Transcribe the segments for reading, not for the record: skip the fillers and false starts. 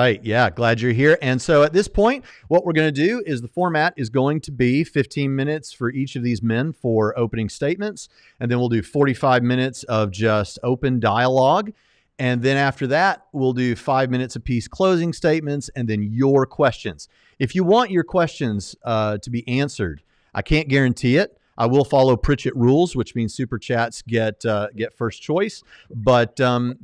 right. Yeah, glad you're here. And so at this point, what we're going to do is the format is going to be 15 minutes for each of these men for opening statements. And then we'll do 45 minutes of just open dialogue. And then after that, we'll do 5 minutes apiece closing statements and then your questions. If you want your questions to be answered, I can't guarantee it. I will follow Pritchett rules, which means super chats get first choice. But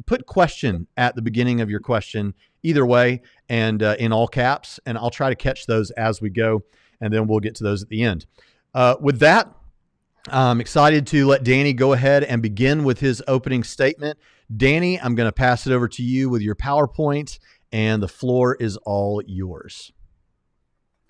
put question at the beginning of your question either way, and in all caps. And I'll try to catch those as we go, and then we'll get to those at the end. With that, I'm excited to let Danny go ahead and begin with his opening statement. Danny, I'm going to pass it over to you with your PowerPoint, and the floor is all yours.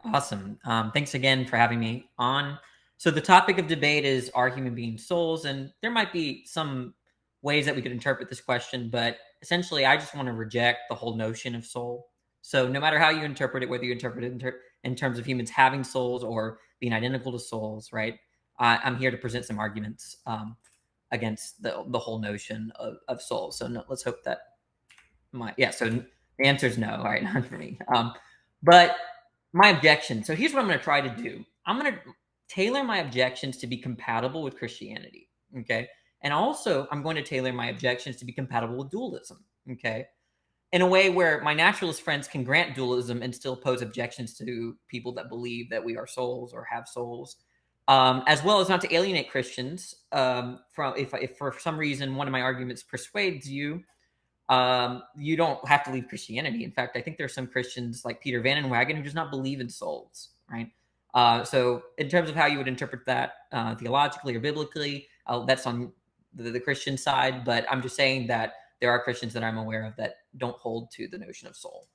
Awesome. Thanks again for having me on. So the topic of debate is, are human beings souls? And there might be some ways that we could interpret this question, but essentially I just want to reject the whole notion of soul. So no matter how you interpret it, whether you interpret it in terms of humans having souls or being identical to souls, right? I'm here to present some arguments against the whole notion of soul. So no, let's hope that so the answer is no. All right, not for me. But my objection. So here's what I'm going to try to do. I'm going to tailor my objections to be compatible with Christianity. Okay. And also I'm going to tailor my objections to be compatible with dualism. Okay. In a way where my naturalist friends can grant dualism and still pose objections to people that believe that we are souls or have souls, as well as not to alienate Christians from if for some reason one of my arguments persuades you, you don't have to leave Christianity. In fact, I think there are some Christians like Peter Van Wagen who does not believe in souls, right? So in terms of how you would interpret that theologically or biblically, that's on the Christian side. But I'm just saying that there are Christians that I'm aware of that don't hold to the notion of soul.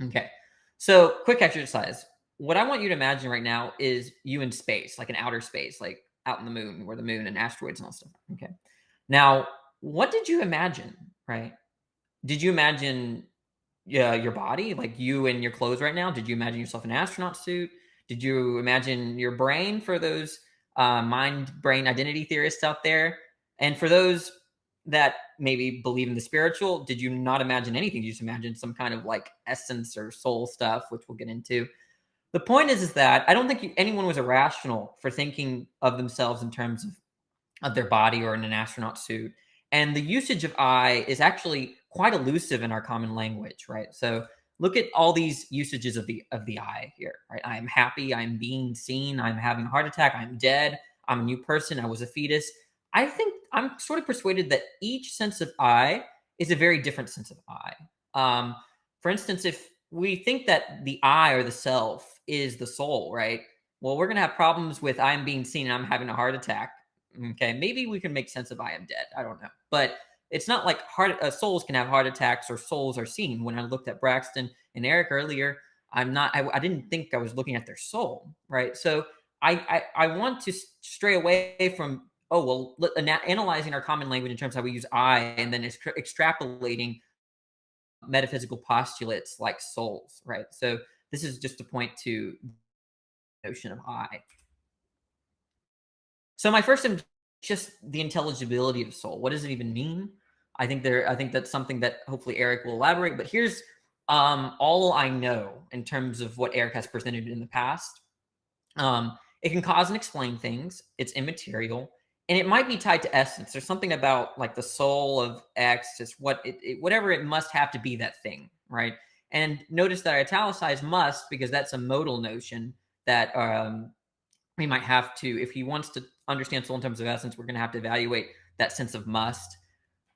Okay. So quick exercise. What I want you to imagine right now is you in space, like in outer space, like out in the moon, where the moon and asteroids and all stuff. Okay. Now, what did you imagine, right? Did you imagine your body, like you in your clothes right now? Did you imagine yourself in an astronaut suit? Did you imagine your brain, for those mind-brain identity theorists out there? And for those that maybe believe in the spiritual, did you not imagine anything? You just imagine some kind of like essence or soul stuff, which we'll get into. The point is that I don't think anyone was irrational for thinking of themselves in terms of their body or in an astronaut suit. And the usage of I is actually quite elusive in our common language, right? So look at all these usages of the I here, right? I am happy, I'm being seen, I'm having a heart attack, I'm dead, I'm a new person, I was a fetus. I think I'm sort of persuaded that each sense of I is a very different sense of I. For instance, if we think that the I or the self is the soul, right? Well, we're going to have problems with I'm being seen and I'm having a heart attack. Okay, maybe we can make sense of I am dead. I don't know. But it's not like souls can have heart attacks or souls are seen. When I looked at Braxton and Eric earlier, I didn't think I was looking at their soul, right? So I want to stray away from, analyzing our common language in terms of how we use I and then extrapolating metaphysical postulates like souls, right? So this is just a point to the notion of I. So my first, just the intelligibility of soul. What does it even mean? I think that's something that hopefully Eric will elaborate. But here's all I know in terms of what Eric has presented in the past. It can cause and explain things. It's immaterial, and it might be tied to essence. There's something about like the soul of X. It's whatever it must have to be that thing, right? And notice that I italicized must because that's a modal notion that we might have to, if he wants to understand soul in terms of essence, we're going to have to evaluate that sense of must.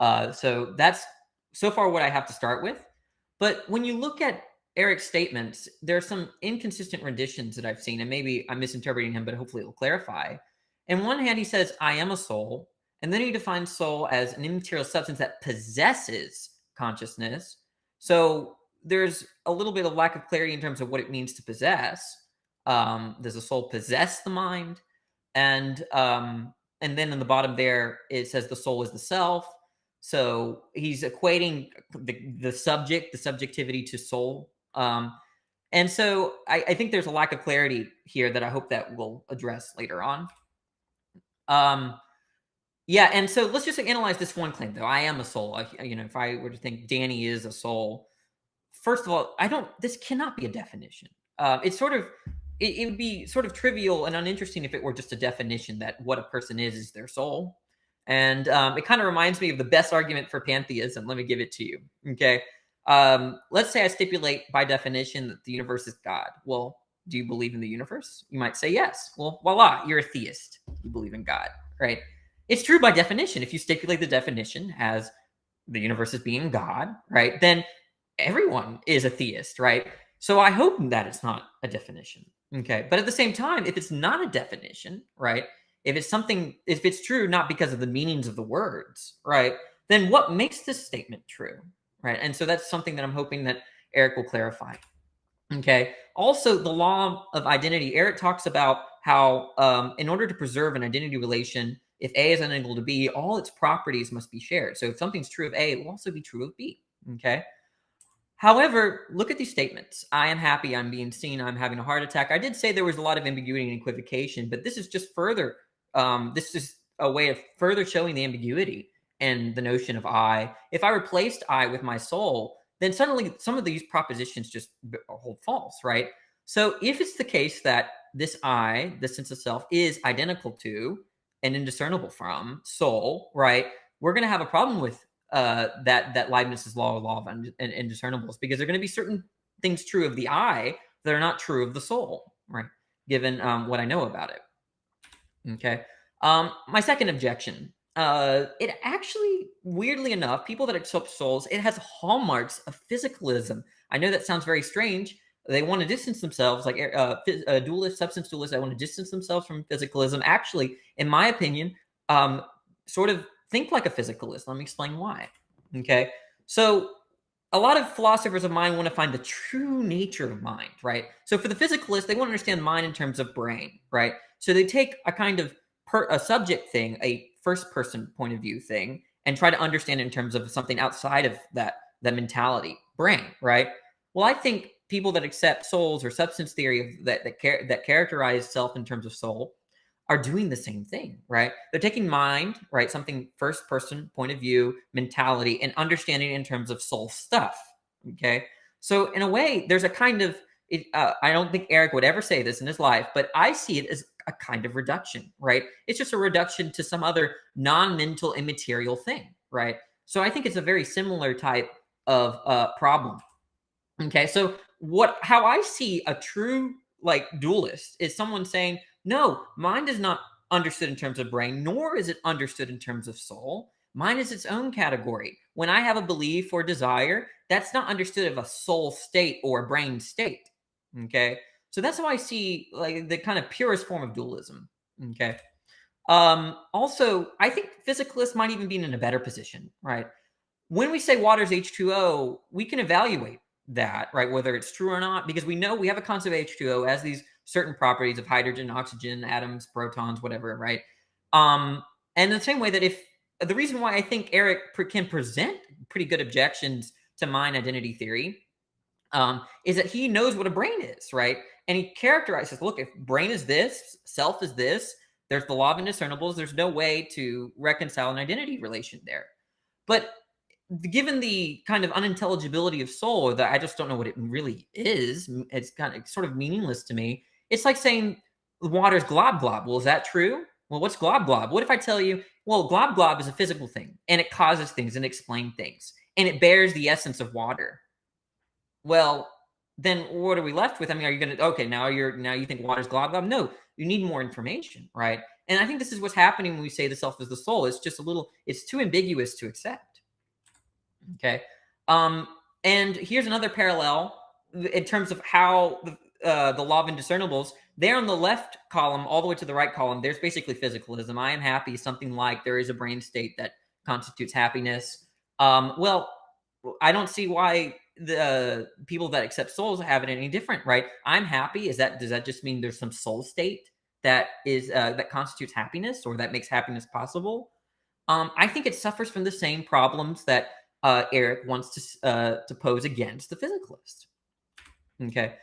So that's so far what I have to start with. But when you look at Eric's statements, there are some inconsistent renditions that I've seen, and maybe I'm misinterpreting him, but hopefully it will clarify. In one hand, he says, I am a soul. And then he defines soul as an immaterial substance that possesses consciousness. So there's a little bit of lack of clarity in terms of what it means to possess. Does the soul possess the mind? And then in the bottom there, it says the soul is the self. So he's equating the subjectivity to soul. And so I think there's a lack of clarity here that I hope that we'll address later on. And so let's just analyze this one claim, though. I am a soul. If I were to think Danny is a soul, first of all, this cannot be a definition. It's sort of, it would be sort of trivial and uninteresting if it were just a definition that what a person is their soul. And it kind of reminds me of the best argument for pantheism. Let me give it to you. Okay. Let's say I stipulate by definition that the universe is God. Well, do you believe in the universe? You might say yes. Well, voila, you're a theist. You believe in God, right? It's true by definition. If you stipulate the definition as the universe as being God, right, then everyone is a theist, right? So I hope that it's not a definition, okay? But at the same time, if it's not a definition, right, if it's true not because of the meanings of the words, right, then what makes this statement true, right? And so that's something that I'm hoping that Eric will clarify. Okay. Also, the law of identity. Eric talks about how, in order to preserve an identity relation, if A is unequal to B, all its properties must be shared. So if something's true of A, it will also be true of B. Okay. However, look at these statements. I am happy. I'm being seen. I'm having a heart attack. I did say there was a lot of ambiguity and equivocation, but this is just further. This is a way of further showing the ambiguity and the notion of I. If I replaced I with my soul, then suddenly some of these propositions just hold false, right? So if it's the case that this I, the sense of self, is identical to and indiscernible from soul, right? We're going to have a problem with that Leibniz's law of indiscernibles, because there are going to be certain things true of the I that are not true of the soul, right? Given what I know about it. Okay. My second objection. It actually, weirdly enough, people that accept souls, it has hallmarks of physicalism. I know that sounds very strange. They want to distance themselves, like dualists, substance dualists. They want to distance themselves from physicalism. Actually, in my opinion, sort of think like a physicalist. Let me explain why. Okay, so a lot of philosophers of mind want to find the true nature of mind, right? So for the physicalists, they want to understand mind in terms of brain, right? So they take a kind of a subject thing, a first-person point of view thing, and try to understand it in terms of something outside of that mentality, brain, right? Well, I think people that accept souls or substance theory that characterize self in terms of soul are doing the same thing, right? They're taking mind, right, something first-person point of view, mentality, and understanding in terms of soul stuff, okay? So in a way, there's a kind of, I don't think Eric would ever say this in his life, but I see it as a kind of reduction, right? It's just a reduction to some other non-mental immaterial thing, right? So I think it's a very similar type of problem. Okay, so how I see a true like dualist is someone saying, no, mind is not understood in terms of brain, nor is it understood in terms of soul. Mind is its own category. When I have a belief or desire, that's not understood of a soul state or a brain state. Okay, so that's how I see like the kind of purest form of dualism. Okay. Also, I think physicalists might even be in a better position, right? When we say water is H2O, we can evaluate that, right? Whether it's true or not, because we know we have a concept of H2O as these certain properties of hydrogen, oxygen, atoms, protons, whatever, right? And the same way that if the reason why I think Eric can present pretty good objections to mind identity theory is that he knows what a brain is, right? And he characterizes, look, if brain is this, self is this, there's the law of indiscernibles, there's no way to reconcile an identity relation there. But given the kind of unintelligibility of soul, or that I just don't know what it really is, it's kind of sort of meaningless to me. It's like saying water's glob glob. Well, is that true? Well, what's glob glob? What if I tell you, well, glob glob is a physical thing and it causes things and explains things and it bears the essence of water? Well, then what are we left with? I mean, are you going to, okay, now you think water's glob glob? No, you need more information, right? And I think this is what's happening when we say the self is the soul. It's just it's too ambiguous to accept. Okay. And here's another parallel in terms of how the law of indiscernibles, there on the left column, all the way to the right column, there's basically physicalism. I am happy, something like there is a brain state that constitutes happiness. Well, I don't see why the people that accept souls have it any different, right? I'm happy. Does that just mean there's some soul state that is that constitutes happiness or that makes happiness possible? I think it suffers from the same problems that Eric wants to pose against the physicalist. Okay.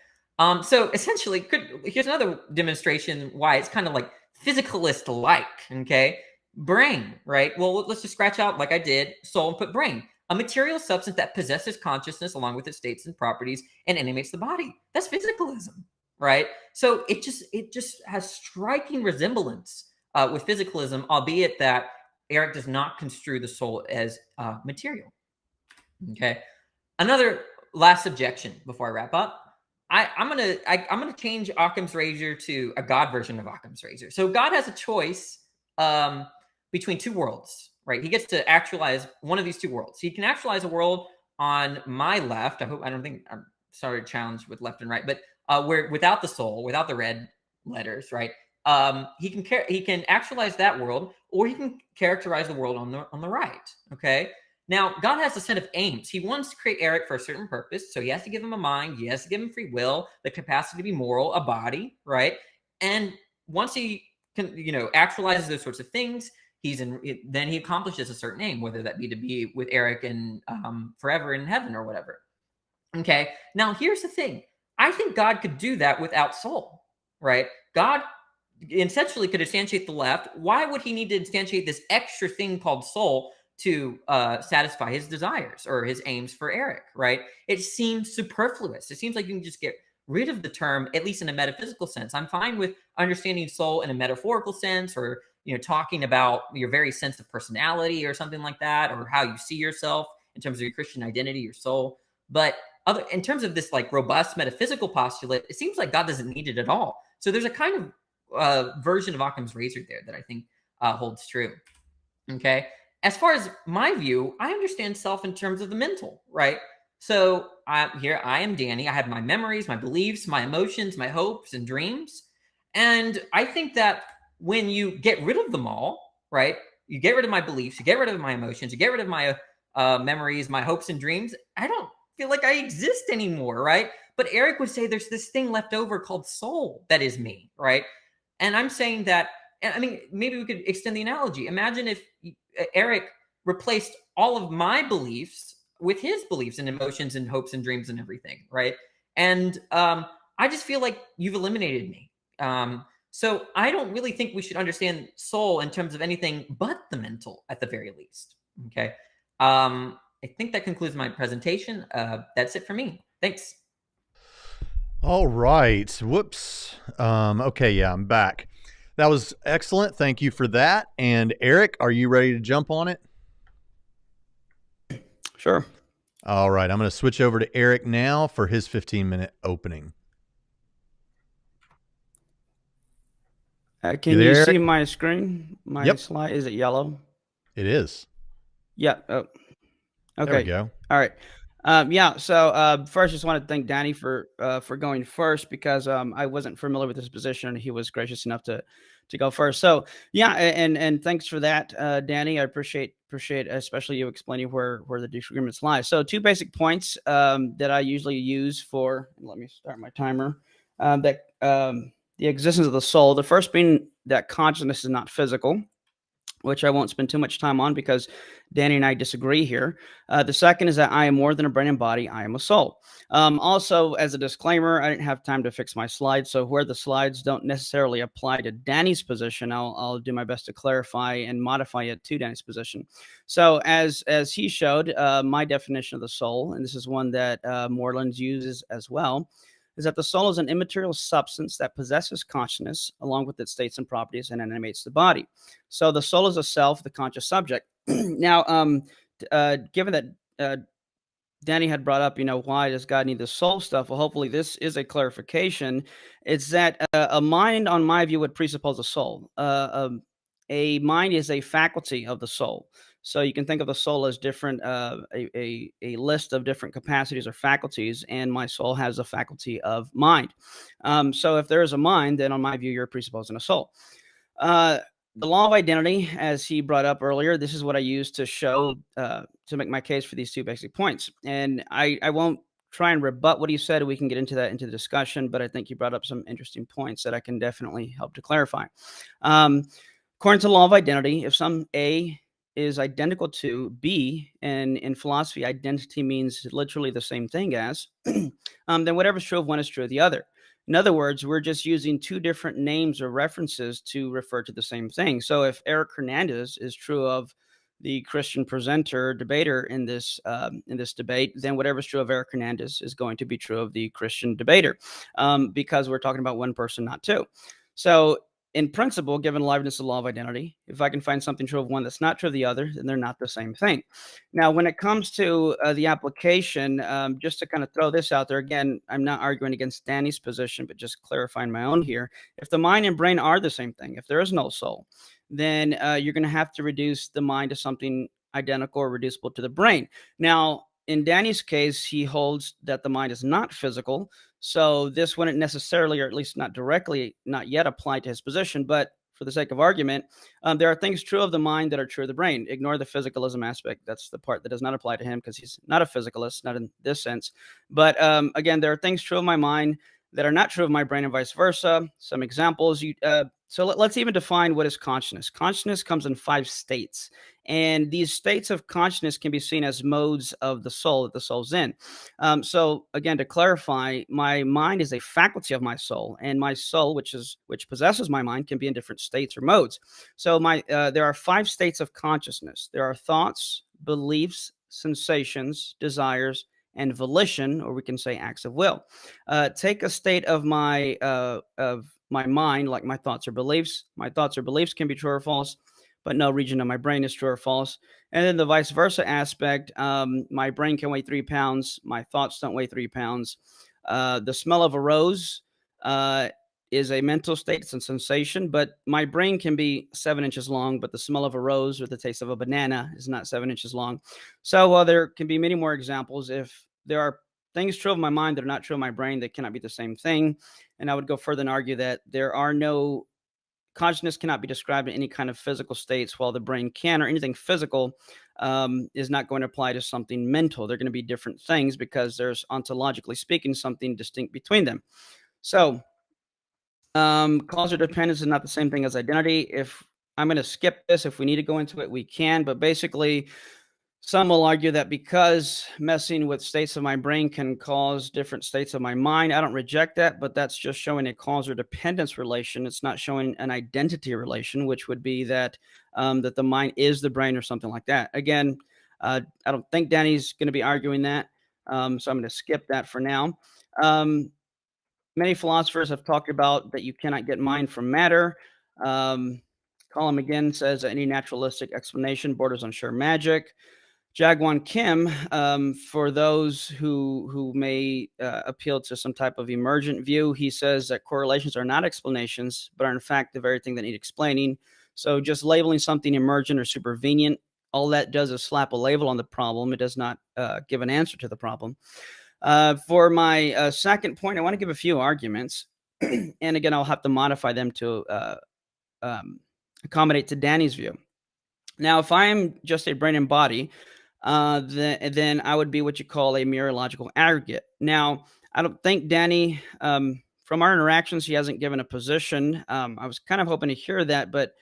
So essentially, here's another demonstration why it's kind of like physicalist-like. Okay. Brain, right? Well, let's just scratch out, like I did, soul and put brain. a material substance that possesses consciousness along with its states and properties and animates the body. That's physicalism, right? So it just has striking resemblance with physicalism, albeit that Eric does not construe the soul as material. Okay. Another last objection before I wrap up. I'm gonna change Occam's razor to a God version of Occam's razor. So God has a choice between two worlds, right? He gets to actualize one of these two worlds. He can actualize a world on my left. I don't think I'm sorry to challenge with left and right, but where without the soul, without the red letters, right? He can actualize that world, or he can characterize the world on the right. Okay. Now, God has a set of aims. He wants to create Eric for a certain purpose. So he has to give him a mind. He has to give him free will, the capacity to be moral, a body, right? And once he can, actualizes those sorts of things, then he accomplishes a certain aim, whether that be to be with Eric and forever in heaven or whatever. Okay. Now, here's the thing. I think God could do that without soul, right? God essentially could instantiate the left. Why would he need to instantiate this extra thing called soul to satisfy his desires or his aims for Eric, right? It seems superfluous. It seems like you can just get rid of the term, at least in a metaphysical sense. I'm fine with understanding soul in a metaphorical sense, or talking about your very sense of personality or something like that, or how you see yourself in terms of your Christian identity, your soul. But in terms of this like robust metaphysical postulate, it seems like God doesn't need it at all. So there's a kind of version of Occam's razor there that I think holds true. Okay. As far as my view, I understand self in terms of the mental, right? So here I am, Danny. I have my memories, my beliefs, my emotions, my hopes and dreams. And I think that when you get rid of them all, right? You get rid of my beliefs, you get rid of my emotions, you get rid of my memories, my hopes and dreams. I don't feel like I exist anymore, right? But Eric would say there's this thing left over called soul that is me, right? And I'm saying that, I mean, maybe we could extend the analogy. Imagine if Eric replaced all of my beliefs with his beliefs and emotions and hopes and dreams and everything, right? And I just feel like you've eliminated me. So I don't really think we should understand soul in terms of anything but the mental, at the very least. Okay. I think that concludes my presentation. That's it for me. Thanks. All right. Whoops. Okay. Yeah, I'm back. That was excellent. Thank you for that. And Eric, are you ready to jump on it? Sure. All right. I'm going to switch over to Eric now for his 15-minute opening. Can you see my screen? My slide, is it yellow? It is. Yeah. Oh. Okay. There we go. All right. Yeah. So first, just want to thank Danny for going first, because I wasn't familiar with his position, and he was gracious enough to go first. So yeah, and thanks for that, Danny. I appreciate especially you explaining where the disagreements lie. So two basic points that I usually use for. Let me start my timer. The existence of the soul. The first being that consciousness is not physical, which I won't spend too much time on because Danny and I disagree here. The second is that I am more than a brain and body. I am a soul. Also, as a disclaimer, I didn't have time to fix my slides. So where the slides don't necessarily apply to Danny's position, I'll do my best to clarify and modify it to Danny's position. So as he showed, my definition of the soul, and this is one that Moreland uses as well, is that the soul is an immaterial substance that possesses consciousness along with its states and properties and animates the body. So the soul is a self, the conscious subject. Now, given that Danny had brought up, why does God need the soul stuff? Well, hopefully this is a clarification. It's that a mind, on my view, would presuppose a soul. A mind is a faculty of the soul. So you can think of the soul as different, a list of different capacities or faculties, and my soul has a faculty of mind. So if there is a mind, then on my view, you're presupposing a soul. The law of identity, as he brought up earlier, this is what I use to show, to make my case for these two basic points. And I won't try and rebut what he said. We can get into that into the discussion, but I think he brought up some interesting points that I can definitely help to clarify. According to the law of identity, if some A is identical to B, and in philosophy, identity means literally the same thing as, then whatever's true of one is true of the other. In other words, we're just using two different names or references to refer to the same thing. So if Eric Hernandez is true of the Christian presenter debater in this debate, then whatever's true of Eric Hernandez is going to be true of the Christian debater, because we're talking about one person, not two. So in principle, given Leibniz's law of identity, if I can find something true of one that's not true of the other, then they're not the same thing. Now, when it comes to the application, just to kind of throw this out there, again, I'm not arguing against Danny's position, but just clarifying my own here. If the mind and brain are the same thing, if there is no soul, then you're going to have to reduce the mind to something identical or reducible to the brain. Now, in Danny's case, he holds that the mind is not physical. So this wouldn't necessarily, or at least not directly, not yet apply to his position. But for the sake of argument, there are things true of the mind that are true of the brain. Ignore the physicalism aspect. That's the part that does not apply to him because he's not a physicalist, not in this sense. But again, there are things true of my mind that are not true of my brain and vice versa. Some examples. So let's even define what is consciousness. Consciousness comes in 5 states. And these states of consciousness can be seen as modes of the soul that the soul's in. So again, to clarify, my mind is a faculty of my soul, and my soul, which possesses my mind, can be in different states or modes. So there are 5 states of consciousness. There are thoughts, beliefs, sensations, desires, and volition, or we can say acts of will. Take a state of my mind, like my thoughts or beliefs. My thoughts or beliefs can be true or false, but no region of my brain is true or false. And then the vice versa aspect, my brain can weigh 3 pounds. My thoughts don't weigh 3 pounds. The smell of a rose is a mental state. It's a sensation, but my brain can be 7 inches long, but the smell of a rose or the taste of a banana is not 7 inches long. So there can be many more examples. If there are things true of my mind that are not true of my brain, they cannot be the same thing. And I would go further and argue that consciousness cannot be described in any kind of physical states, while the brain can, or anything physical is not going to apply to something mental. They're going to be different things because there's, ontologically speaking, something distinct between them. So causal dependence is not the same thing as identity. If I'm going to skip this, if we need to go into it, we can. But basically, some will argue that because messing with states of my brain can cause different states of my mind, I don't reject that, but that's just showing a cause or dependence relation. It's not showing an identity relation, which would be that that the mind is the brain or something like that. Again, I don't think Danny's going to be arguing that, so I'm going to skip that for now. Many philosophers have talked about that you cannot get mind from matter. Colum again says that any naturalistic explanation borders on sheer magic. Jagwon Kim, for those who may appeal to some type of emergent view, he says that correlations are not explanations, but are in fact the very thing that need explaining. So just labeling something emergent or supervenient, all that does is slap a label on the problem. It does not give an answer to the problem. For my second point, I want to give a few arguments. And again, I'll have to modify them to accommodate to Danny's view. Now, if I'm just a brain and body, then I would be what you call a mereological aggregate. Now, I don't think Danny, from our interactions, he hasn't given a position. I was kind of hoping to hear that, but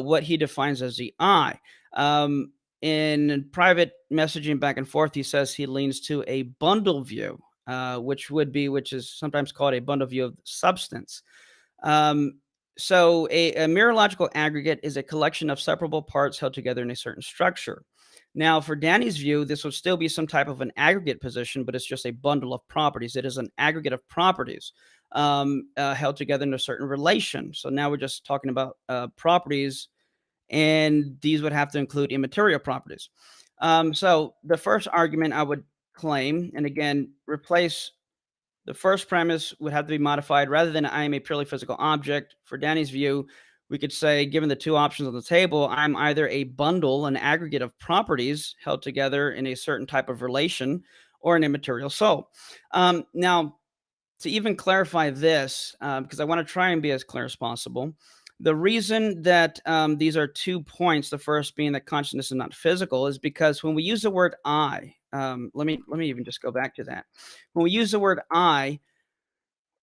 what he defines as the I. In private messaging back and forth, he says he leans to a bundle view, which is sometimes called a bundle view of substance. So a mereological aggregate is a collection of separable parts held together in a certain structure. Now, for Danny's view, this would still be some type of an aggregate position, but it's just a bundle of properties. It is an aggregate of properties held together in a certain relation. So now we're just talking about properties, and these would have to include immaterial properties. So the first argument I would claim, and again, replace the first premise would have to be modified. Rather than I am a purely physical object, for Danny's view, we could say, given the two options on the table, I'm either a bundle, an aggregate of properties held together in a certain type of relation, or an immaterial soul. Now, to even clarify this, because I want to try and be as clear as possible, the reason that these are 2 points, the first being that consciousness is not physical, is because when we use the word I, let me even just go back to that. When we use the word I,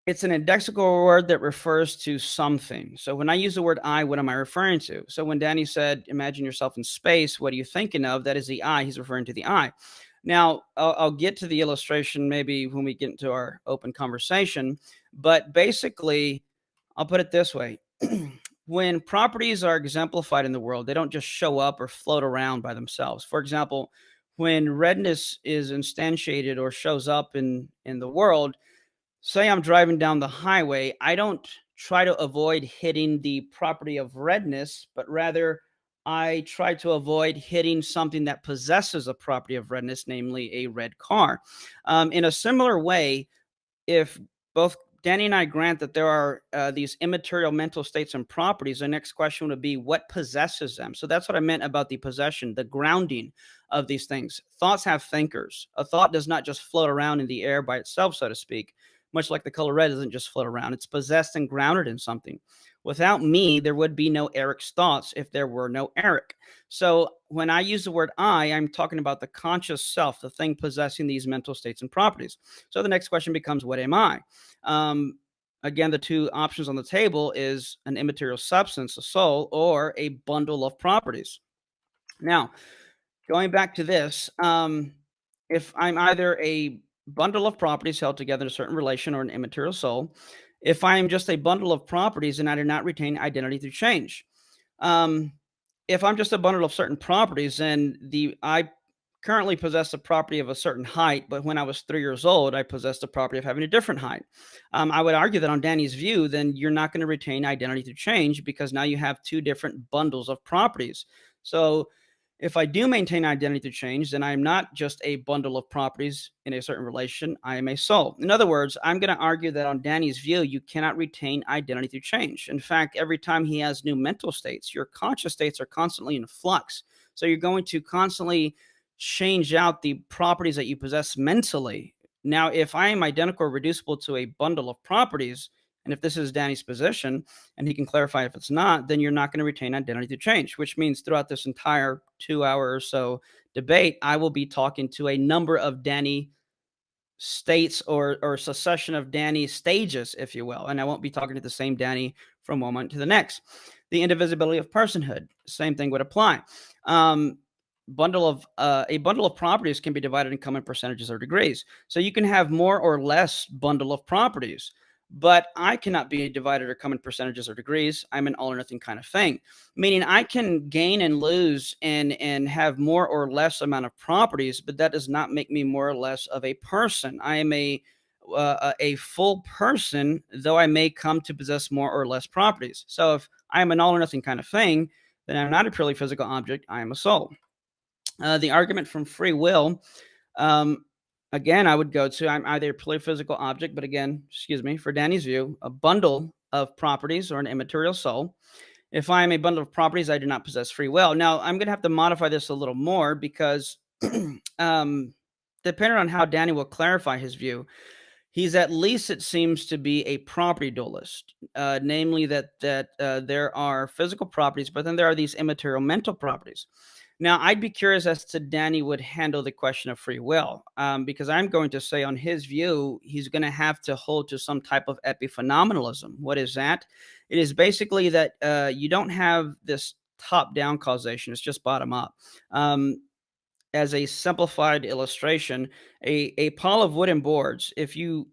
it's an indexical word that refers to something. So when I use the word I, what am I referring to? So when Danny said, imagine yourself in space, what are you thinking of? That is the I. He's referring to the I. Now, I'll get to the illustration maybe when we get into our open conversation. But basically, I'll put it this way. when properties are exemplified in the world, they don't just show up or float around by themselves. For example, when redness is instantiated or shows up in the world, say I'm driving down the highway, I don't try to avoid hitting the property of redness, but rather I try to avoid hitting something that possesses a property of redness, namely a red car. In a similar way, if both Danny and I grant that there are these immaterial mental states and properties, the next question would be what possesses them? So that's what I meant about the possession, the grounding of these things. Thoughts have thinkers. A thought does not just float around in the air by itself, so to speak, much like the color red doesn't just float around. It's possessed and grounded in something. Without me, there would be no Eric's thoughts if there were no Eric. So when I use the word I'm talking about the conscious self, the thing possessing these mental states and properties. So the next question becomes, what am I? Again, the two options on the table is an immaterial substance, a soul, or a bundle of properties. Now, going back to this, if I'm either a bundle of properties held together in a certain relation or an immaterial soul, if I'm just a bundle of properties and I do not retain identity through change. If I'm just a bundle of certain properties and I currently possess a property of a certain height, but when I was 3 years old, I possessed the property of having a different height. I would argue that on Danny's view, then you're not going to retain identity through change because now you have two different bundles of properties. So if I do maintain identity through change, then I'm not just a bundle of properties in a certain relation. I am a soul. In other words, I'm going to argue that on Danny's view, you cannot retain identity through change. In fact, every time he has new mental states, your conscious states are constantly in flux. So you're going to constantly change out the properties that you possess mentally. Now, if I am identical or reducible to a bundle of properties, and if this is Danny's position, and he can clarify if it's not, then you're not going to retain identity through change, which means throughout this entire 2 hour or so debate, I will be talking to a number of Danny states or succession of Danny stages, if you will. And I won't be talking to the same Danny from one moment to the next. The indivisibility of personhood, same thing would apply. A bundle of properties can be divided in common percentages or degrees. So you can have more or less bundle of properties, but I cannot be divided or come in percentages or degrees. I'm an all or nothing kind of thing, meaning I can gain and lose and have more or less amount of properties, but that does not make me more or less of a person. I am a full person, though I may come to possess more or less properties. So if I am an all or nothing kind of thing, then I'm not a purely physical object. I am a soul. The argument from free will, again, I would go to I'm either a purely physical object, but again, for Danny's view, a bundle of properties or an immaterial soul. If I am a bundle of properties, I do not possess free will. Now, I'm going to have to modify this a little more because depending on how Danny will clarify his view, he's at least, it seems to be a property dualist, namely that there are physical properties, but then there are these immaterial mental properties. Now, I'd be curious as to Danny would handle the question of free will, because I'm going to say on his view, he's going to have to hold to some type of epiphenomenalism. What is that? It is basically that you don't have this top-down causation. It's just bottom-up. As a simplified illustration, a pile of wooden boards, if you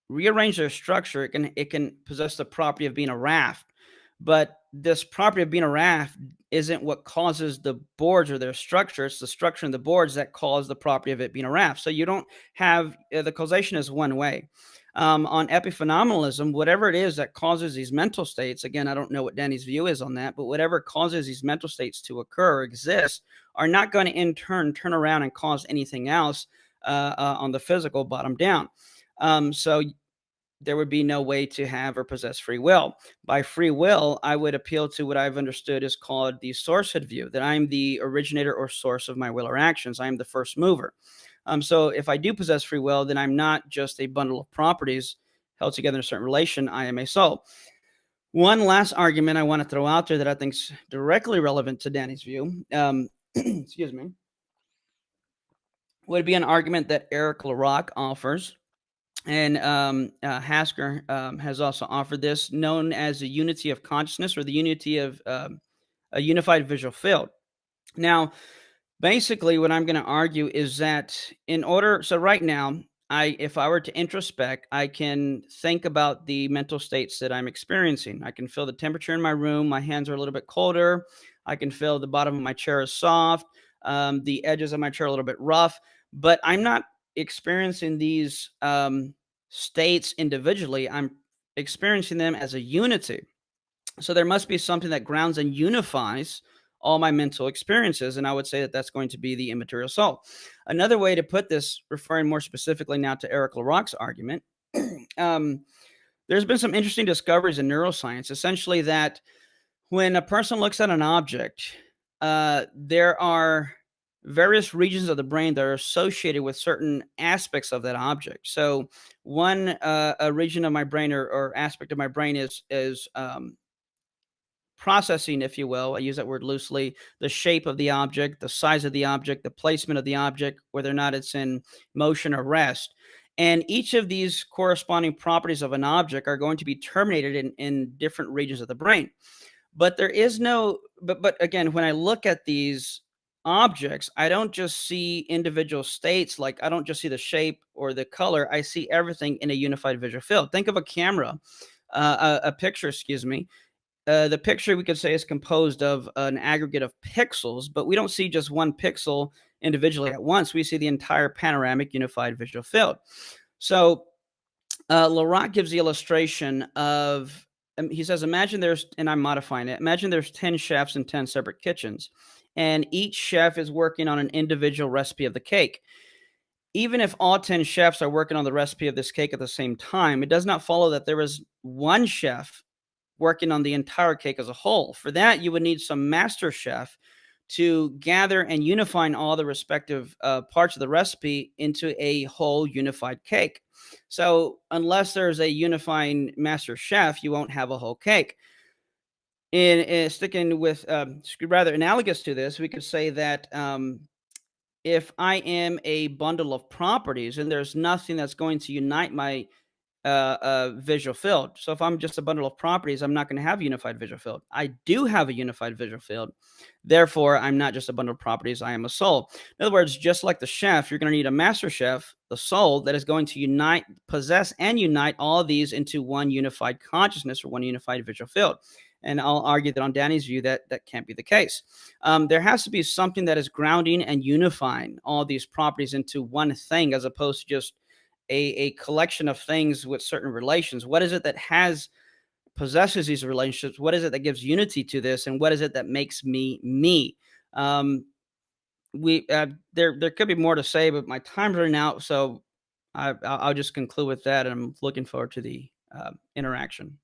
rearrange their structure, it can possess the property of being a raft. But this property of being a raft isn't what causes the boards or their structure. It's the structure in the boards that cause the property of it being a raft. So you don't have the causation is one way. On epiphenomenalism, whatever it is that causes these mental states, again, I don't know what Danny's view is on that, but whatever causes these mental states to occur or exist are not going to in turn turn around and cause anything else on the physical bottom down. So there would be no way to have or possess free will. By free will, I would appeal to what I've understood is called the sourcehood view, that I'm the originator or source of my will or actions. I am the first mover. So if I do possess free will, then I'm not just a bundle of properties held together in a certain relation. I am a soul. One last argument I want to throw out there that I think is directly relevant to Danny's view, excuse me, would be an argument that Eric LaRocque offers. And Hasker has also offered this, known as the unity of consciousness or the unity of a unified visual field. Now, basically, what I'm going to argue is that so right now, if I were to introspect, I can think about the mental states that I'm experiencing. I can feel the temperature in my room. My hands are a little bit colder. I can feel the bottom of my chair is soft. The edges of my chair are a little bit rough, but I'm not experiencing these states individually. I'm experiencing them as a unity. So there must be something that grounds and unifies all my mental experiences. And I would say that that's going to be the immaterial soul. Another way to put this, referring more specifically now to Eric LaRocque's argument, there's been some interesting discoveries in neuroscience, essentially that when a person looks at an object, there are various regions of the brain that are associated with certain aspects of that object. So one a region of my brain or aspect of my brain is processing, if you will, I use that word loosely, the shape of the object, the size of the object, the placement of the object, whether or not it's in motion or rest. And each of these corresponding properties of an object are going to be terminated in different regions of the brain. But there is no, but again, when I look at these objects, I don't just see individual states, like I don't just see the shape or the color, I see everything in a unified visual field. Think of a camera, a picture, excuse me. The picture we could say is composed of an aggregate of pixels, but we don't see just one pixel individually at once. We see the entire panoramic unified visual field. So LaRocque gives the illustration of, he says, imagine there's, and I'm modifying it, imagine there's 10 chefs in 10 separate kitchens, and each chef is working on an individual recipe of the cake. Even if all 10 chefs are working on the recipe of this cake at the same time, it does not follow that there is one chef working on the entire cake as a whole. For that, you would need some master chef to gather and unifying all the respective parts of the recipe into a whole unified cake. So unless there's a unifying master chef, you won't have a whole cake. In sticking with, rather analogous to this, we could say that if I am a bundle of properties and there's nothing that's going to unite my visual field. So if I'm just a bundle of properties, I'm not going to have a unified visual field. I do have a unified visual field. Therefore, I'm not just a bundle of properties. I am a soul. In other words, just like the chef, you're going to need a master chef, the soul, that is going to unite, possess, and unite all of these into one unified consciousness or one unified visual field. And I'll argue that on Danny's view, that can't be the case. There has to be something that is grounding and unifying all these properties into one thing, as opposed to just a collection of things with certain relations. What is it that possesses these relationships? What is it that gives unity to this? And what is it that makes me me? There could be more to say, but my time's running out, so I'll just conclude with that. And I'm looking forward to the interaction.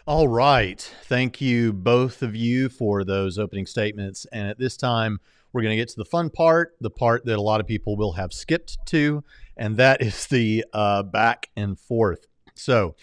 All right. Thank you, both of you, for those opening statements. And at this time, we're going to get to the fun part, the part that a lot of people will have skipped to, and that is the back and forth. So,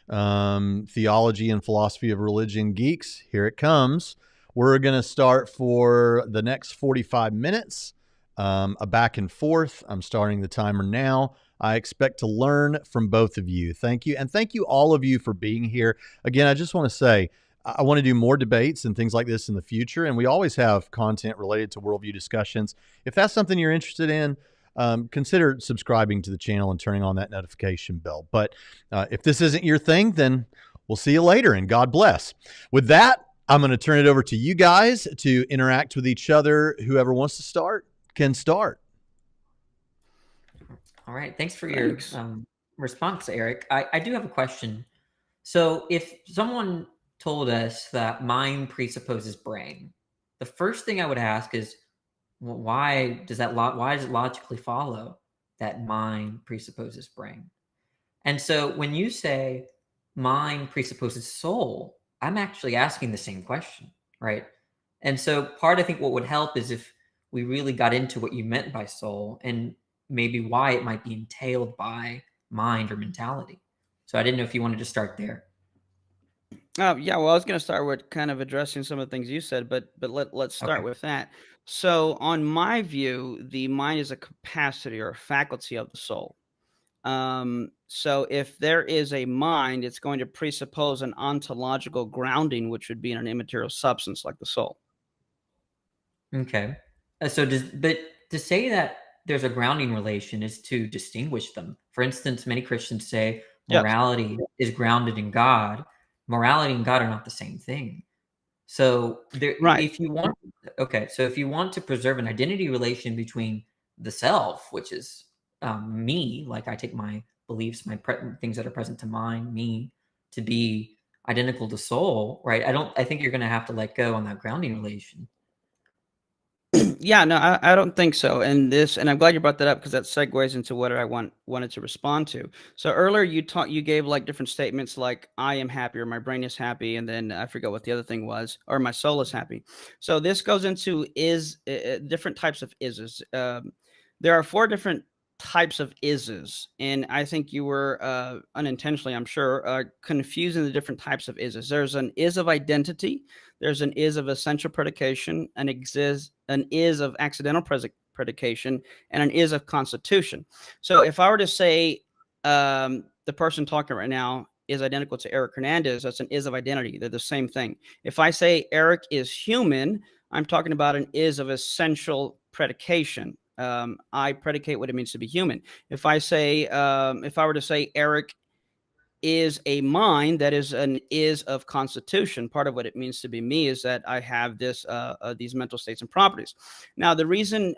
theology and philosophy of religion geeks, here it comes. We're going to start for the next 45 minutes, a back and forth. I'm starting the timer now. I expect to learn from both of you. Thank you. And thank you, all of you, for being here. Again, I just want to say, I want to do more debates and things like this in the future. And we always have content related to worldview discussions. If that's something you're interested in, consider subscribing to the channel and turning on that notification bell. But if this isn't your thing, then we'll see you later, and God bless. With that, I'm going to turn it over to you guys to interact with each other. Whoever wants to start can start. All right. Thanks for your response, Eric. I do have a question. So if someone told us that mind presupposes brain, the first thing I would ask is, well, why does it logically follow that mind presupposes brain? And so when you say mind presupposes soul, I'm actually asking the same question, right? And so I think what would help is if we really got into what you meant by soul and maybe why it might be entailed by mind or mentality. So I didn't know if you wanted to start there. Yeah, well, I was going to start with kind of addressing some of the things you said, but let's start with that. So, on my view, the mind is a capacity or a faculty of the soul. So, if there is a mind, it's going to presuppose an ontological grounding, which would be in an immaterial substance like the soul. Okay. But to say that there's a grounding relation is to distinguish them. For instance, many Christians say Yes. morality is grounded in God. Morality and God are not the same thing. So Right. if you want, if you want to preserve an identity relation between the self, which is me, like I take my beliefs, things that are present to mind, me, to be identical to soul, right? I think you're going to have to let go on that grounding relation. Yeah, no, I don't think so. And I'm glad you brought that up because that segues into what I wanted to respond to. So earlier you gave like different statements like I am happy or my brain is happy, and then I forgot what the other thing was, or my soul is happy. So this goes into different types of ises. There are 4 different types of ises, and I think you were unintentionally, I'm sure, confusing the different types of ises. There's an is of identity. There's an is of essential predication, an is of accidental predication, and an is of constitution. So if I were to say the person talking right now is identical to Eric Hernandez, that's an is of identity. They're the same thing. If I say Eric is human, I'm talking about an is of essential predication. I predicate what it means to be human. If I were to say Eric is a mind, that is an is of constitution. Part of what it means to be me is that I have these mental states and properties. Now, the reason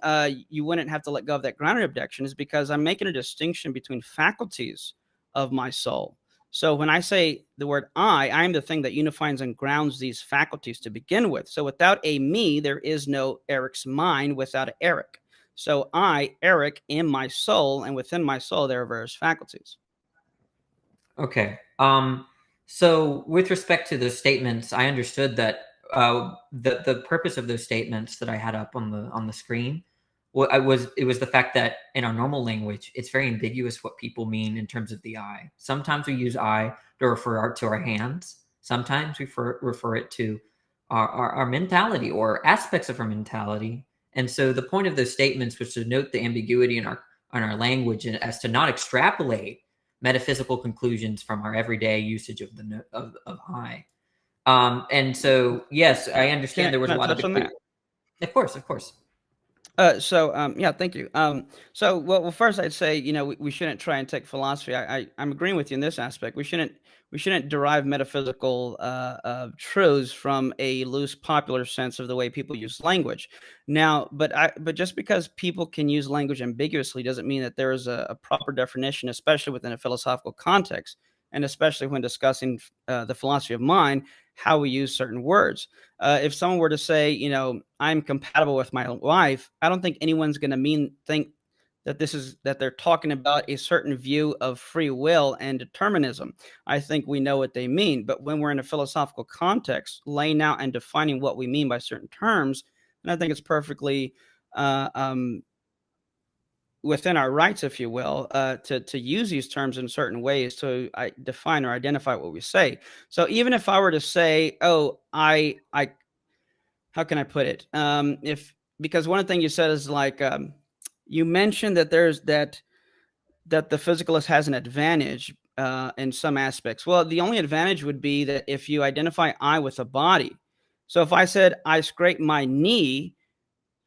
you wouldn't have to let go of that grounding objection is because I'm making a distinction between faculties of my soul. So when I say the word I am the thing that unifies and grounds these faculties to begin with. So without a me, there is no Eric's mind without Eric. So I, Eric, am my soul, and within my soul, there are various faculties. Okay. So with respect to those statements, I understood that the purpose of those statements that I had up on the screen, it was the fact that in our normal language, it's very ambiguous what people mean in terms of the I. Sometimes we use I to refer to our hands. Sometimes we refer it to our mentality or aspects of our mentality. And so the point of those statements was to note the ambiguity in our language, and as to not extrapolate metaphysical conclusions from our everyday usage of of I. And so, yes, I understand there was a lot of touch on that? Of course. Yeah, thank you. Well, first I'd say, we shouldn't try and take philosophy. I'm agreeing with you in this aspect. We shouldn't derive metaphysical truths from a loose popular sense of the way people use language. Now, but just because people can use language ambiguously doesn't mean that there is a proper definition, especially within a philosophical context, and especially when discussing the philosophy of mind, how we use certain words. If someone were to say, I'm compatible with my wife, I don't think anyone's going to think that they're talking about a certain view of free will and determinism. I think we know what they mean, but when we're in a philosophical context, laying out and defining what we mean by certain terms, then I think it's perfectly within our rights, if you will, to use these terms in certain ways to define or identify what we say. So even if I were to say, "Oh, how can I put it?" Because one of the things you said is like you mentioned that that the physicalist has an advantage in some aspects. Well, the only advantage would be that if you identify I with a body. So if I said I scrape my knee,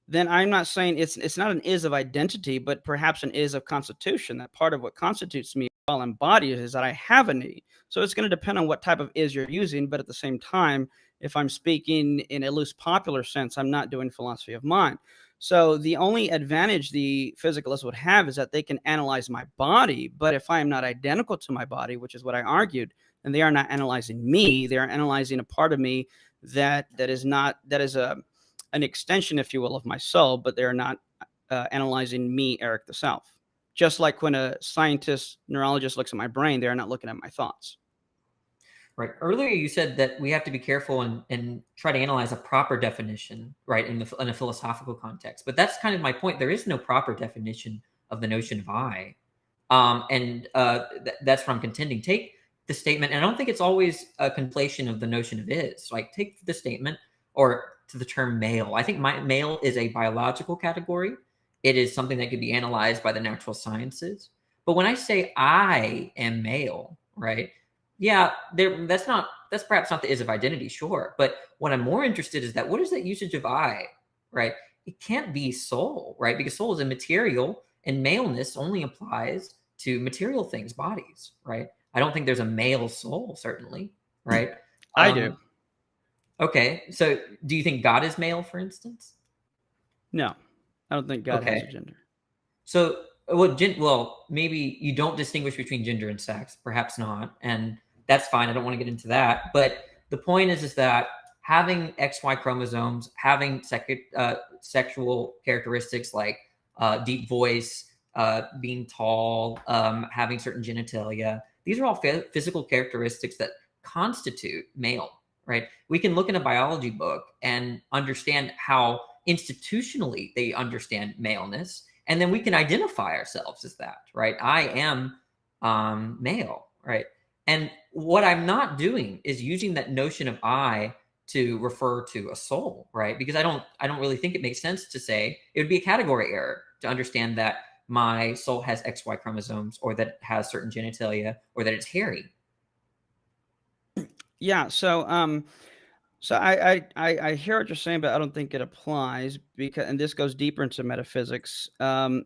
then I'm not saying it's not an is of identity, but perhaps an is of constitution. That part of what constitutes me while embodied is that I have a knee. So it's going to depend on what type of is you're using, but at the same time, if I'm speaking in a loose popular sense, I'm not doing philosophy of mind. So the only advantage the physicalist would have is that they can analyze my body, but if I am not identical to my body, which is what I argued, then they are not analyzing me. They are analyzing a part of me that is an extension, if you will, of my soul, but they're not analyzing me, Eric the self. Just like when a neurologist looks at my brain, they're not looking at my thoughts. Right. Earlier, you said that we have to be careful and try to analyze a proper definition, right, in a philosophical context. But that's kind of my point. There is no proper definition of the notion of I. That's what I'm contending. Take the statement, and I don't think it's always a conflation of the notion of is. Like, take the statement or to the term male. I think male is a biological category. It is something that could be analyzed by the natural sciences. But when I say I am male, right? Yeah, that's perhaps not the is of identity, sure. But what I'm more interested is that what is that usage of I, right? it can't be soul, right? Because soul is immaterial, and maleness only applies to material things, bodies, right? I don't think there's a male soul, certainly, right? I do. Okay, so do you think God is male, for instance? No, I don't think God has a Okay, gender. so well, maybe you don't distinguish between gender and sex, perhaps not, and that's fine. I don't want to get into that, but the point is that having XY chromosomes, having sexual characteristics like deep voice, being tall, having certain genitalia, these are all physical characteristics that constitute male, right? We can look in a biology book and understand how institutionally they understand maleness, and then we can identify ourselves as that, right? I am male, right? And what I'm not doing is using that notion of I to refer to a soul, right? Because I don't really think it makes sense to say, it would be a category error to understand that my soul has XY chromosomes, or that it has certain genitalia, or that it's hairy. Yeah. So I hear what you're saying, but I don't think it applies because, and this goes deeper into metaphysics.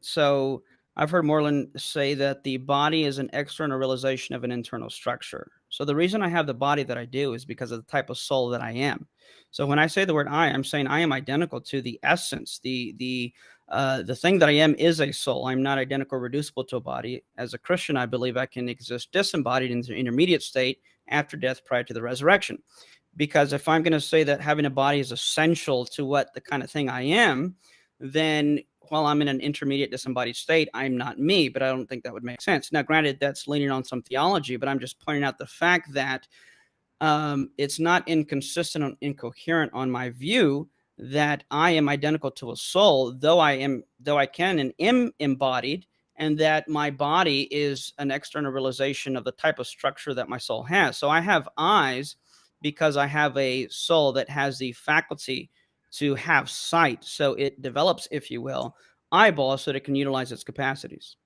So I've heard Moreland say that the body is an external realization of an internal structure. So the reason I have the body that I do is because of the type of soul that I am. So when I say the word I'm saying I am identical to the essence. The thing that I am is a soul. I'm not identical or reducible to a body. As a Christian, I believe I can exist disembodied in the intermediate state after death, prior to the resurrection. Because if I'm going to say that having a body is essential to what the kind of thing I am, then while I'm in an intermediate disembodied state, I'm not me. But I don't think that would make sense. Now, granted, that's leaning on some theology, but I'm just pointing out the fact that it's not inconsistent or incoherent on my view that I am identical to a soul, though I can and am embodied, and that my body is an external realization of the type of structure that my soul has. So I have eyes because I have a soul that has the faculty to have sight. So it develops, if you will, eyeballs so that it can utilize its capacities.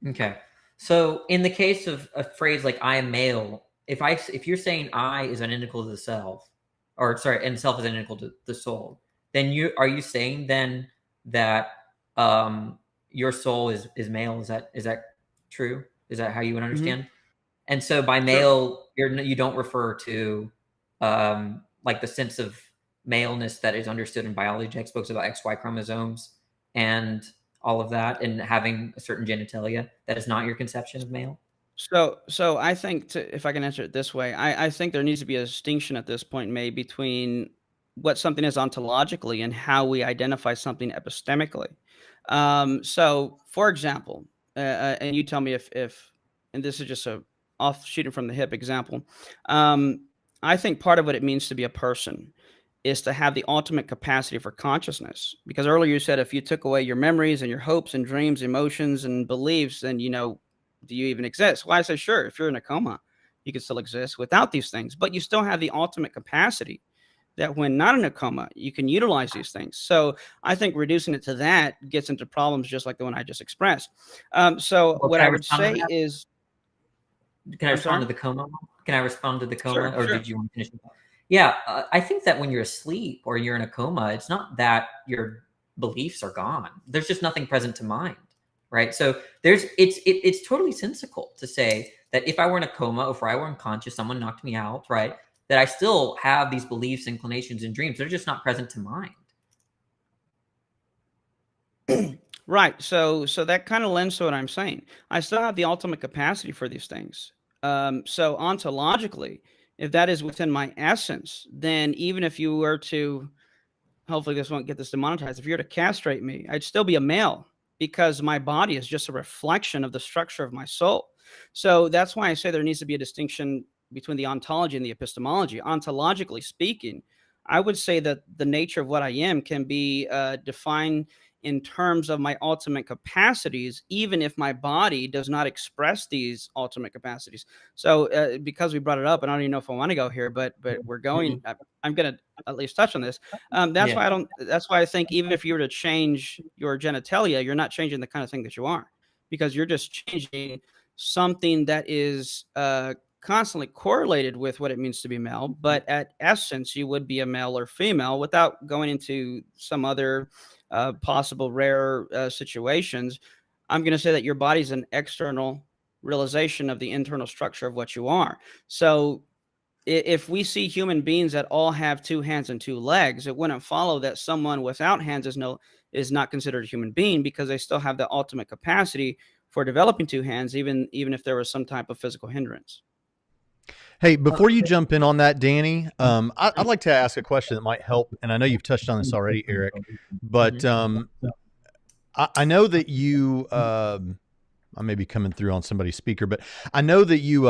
Okay. So in the case of a phrase like I am male, if you're saying I is identical to the self, or sorry, and self is identical to the soul, then are you saying then that your soul is male? Is that true? Is that how you would Mm-hmm. understand? And so by Sure. male, you don't refer to like the sense of maleness that is understood in biology textbooks about XY chromosomes and all of that, and having a certain genitalia. That is not your conception of male. So I think if I can answer it this way, I think there needs to be a distinction at this point made between what something is ontologically and how we identify something epistemically. So, for example, and you tell me if, and this is just a off shooting from the hip example. I think part of what it means to be a person is to have the ultimate capacity for consciousness. Because earlier you said if you took away your memories and your hopes and dreams, emotions and beliefs, then do you even exist? Well, I say sure. If you're in a coma, you can still exist without these things, but you still have the ultimate capacity that when not in a coma, you can utilize these things. So I think reducing it to that gets into problems just like the one I just expressed. So Well, what can I I would respond to say that? is, Can I I'm respond sorry. to the coma? Can I respond to the Sure, coma, or sure. did you want to finish? Yeah, I think that when you're asleep or you're in a coma, it's not that your beliefs are gone. There's just nothing present to mind, right? So it's totally sensical to say that if I were in a coma, or if I were unconscious, someone knocked me out, right? That I still have these beliefs, inclinations, and dreams. They're just not present to mind. Right. So that kind of lends to what I'm saying. I still have the ultimate capacity for these things. So ontologically, if that is within my essence, then even if you were to, hopefully this won't get this demonetized, if you were to castrate me, I'd still be a male because my body is just a reflection of the structure of my soul. So that's why I say there needs to be a distinction between the ontology and the epistemology. Ontologically speaking, I would say that the nature of what I am can be defined in terms of my ultimate capacities, even if my body does not express these ultimate capacities. So, because we brought it up, and I don't even know if I want to go here, but we're going. Mhm. I'm going to at least touch on this. That's Yeah. why I don't. That's why I think even if you were to change your genitalia, you're not changing the kind of thing that you are, because you're just changing something that is constantly correlated with what it means to be male, but at essence, you would be a male or female without going into some other possible rare situations. I'm going to say that your body's an external realization of the internal structure of what you are. So if we see human beings that all have 2 hands and 2 legs, it wouldn't follow that someone without hands is not considered a human being, because they still have the ultimate capacity for developing 2 hands, even if there was some type of physical hindrance. Hey, before you jump in on that, Danny, I'd like to ask a question that might help. And I know you've touched on this already, Eric, but I know that you, I may be coming through on somebody's speaker, but I know that you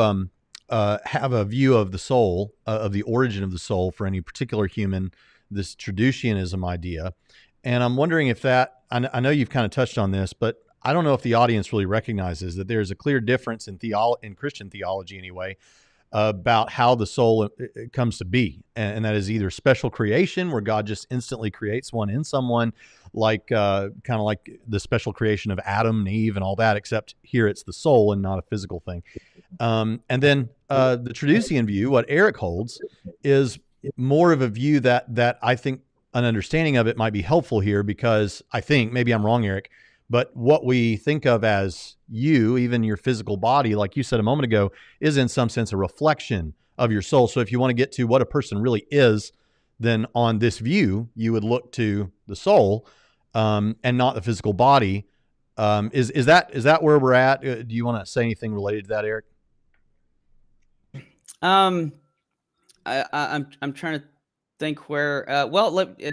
have a view of the soul, of the origin of the soul for any particular human, this Traducianism idea. And I'm wondering if that, I know you've kind of touched on this, but I don't know if the audience really recognizes that there's a clear difference in Christian theology anyway, about how the soul comes to be. And that is either special creation, where God just instantly creates one in someone, like kind of like the special creation of Adam and Eve and all that, except here it's the soul and not a physical thing. And then the Traducian view, what Eric holds, is more of a view that I think an understanding of it might be helpful here, because I think, maybe I'm wrong, Eric, but what we think of as you, even your physical body, like you said a moment ago, is in some sense a reflection of your soul. So if you want to get to what a person really is, then on this view, you would look to the soul and not the physical body. Is that where we're at? Do you want to say anything related to that, Eric? I'm trying to think where.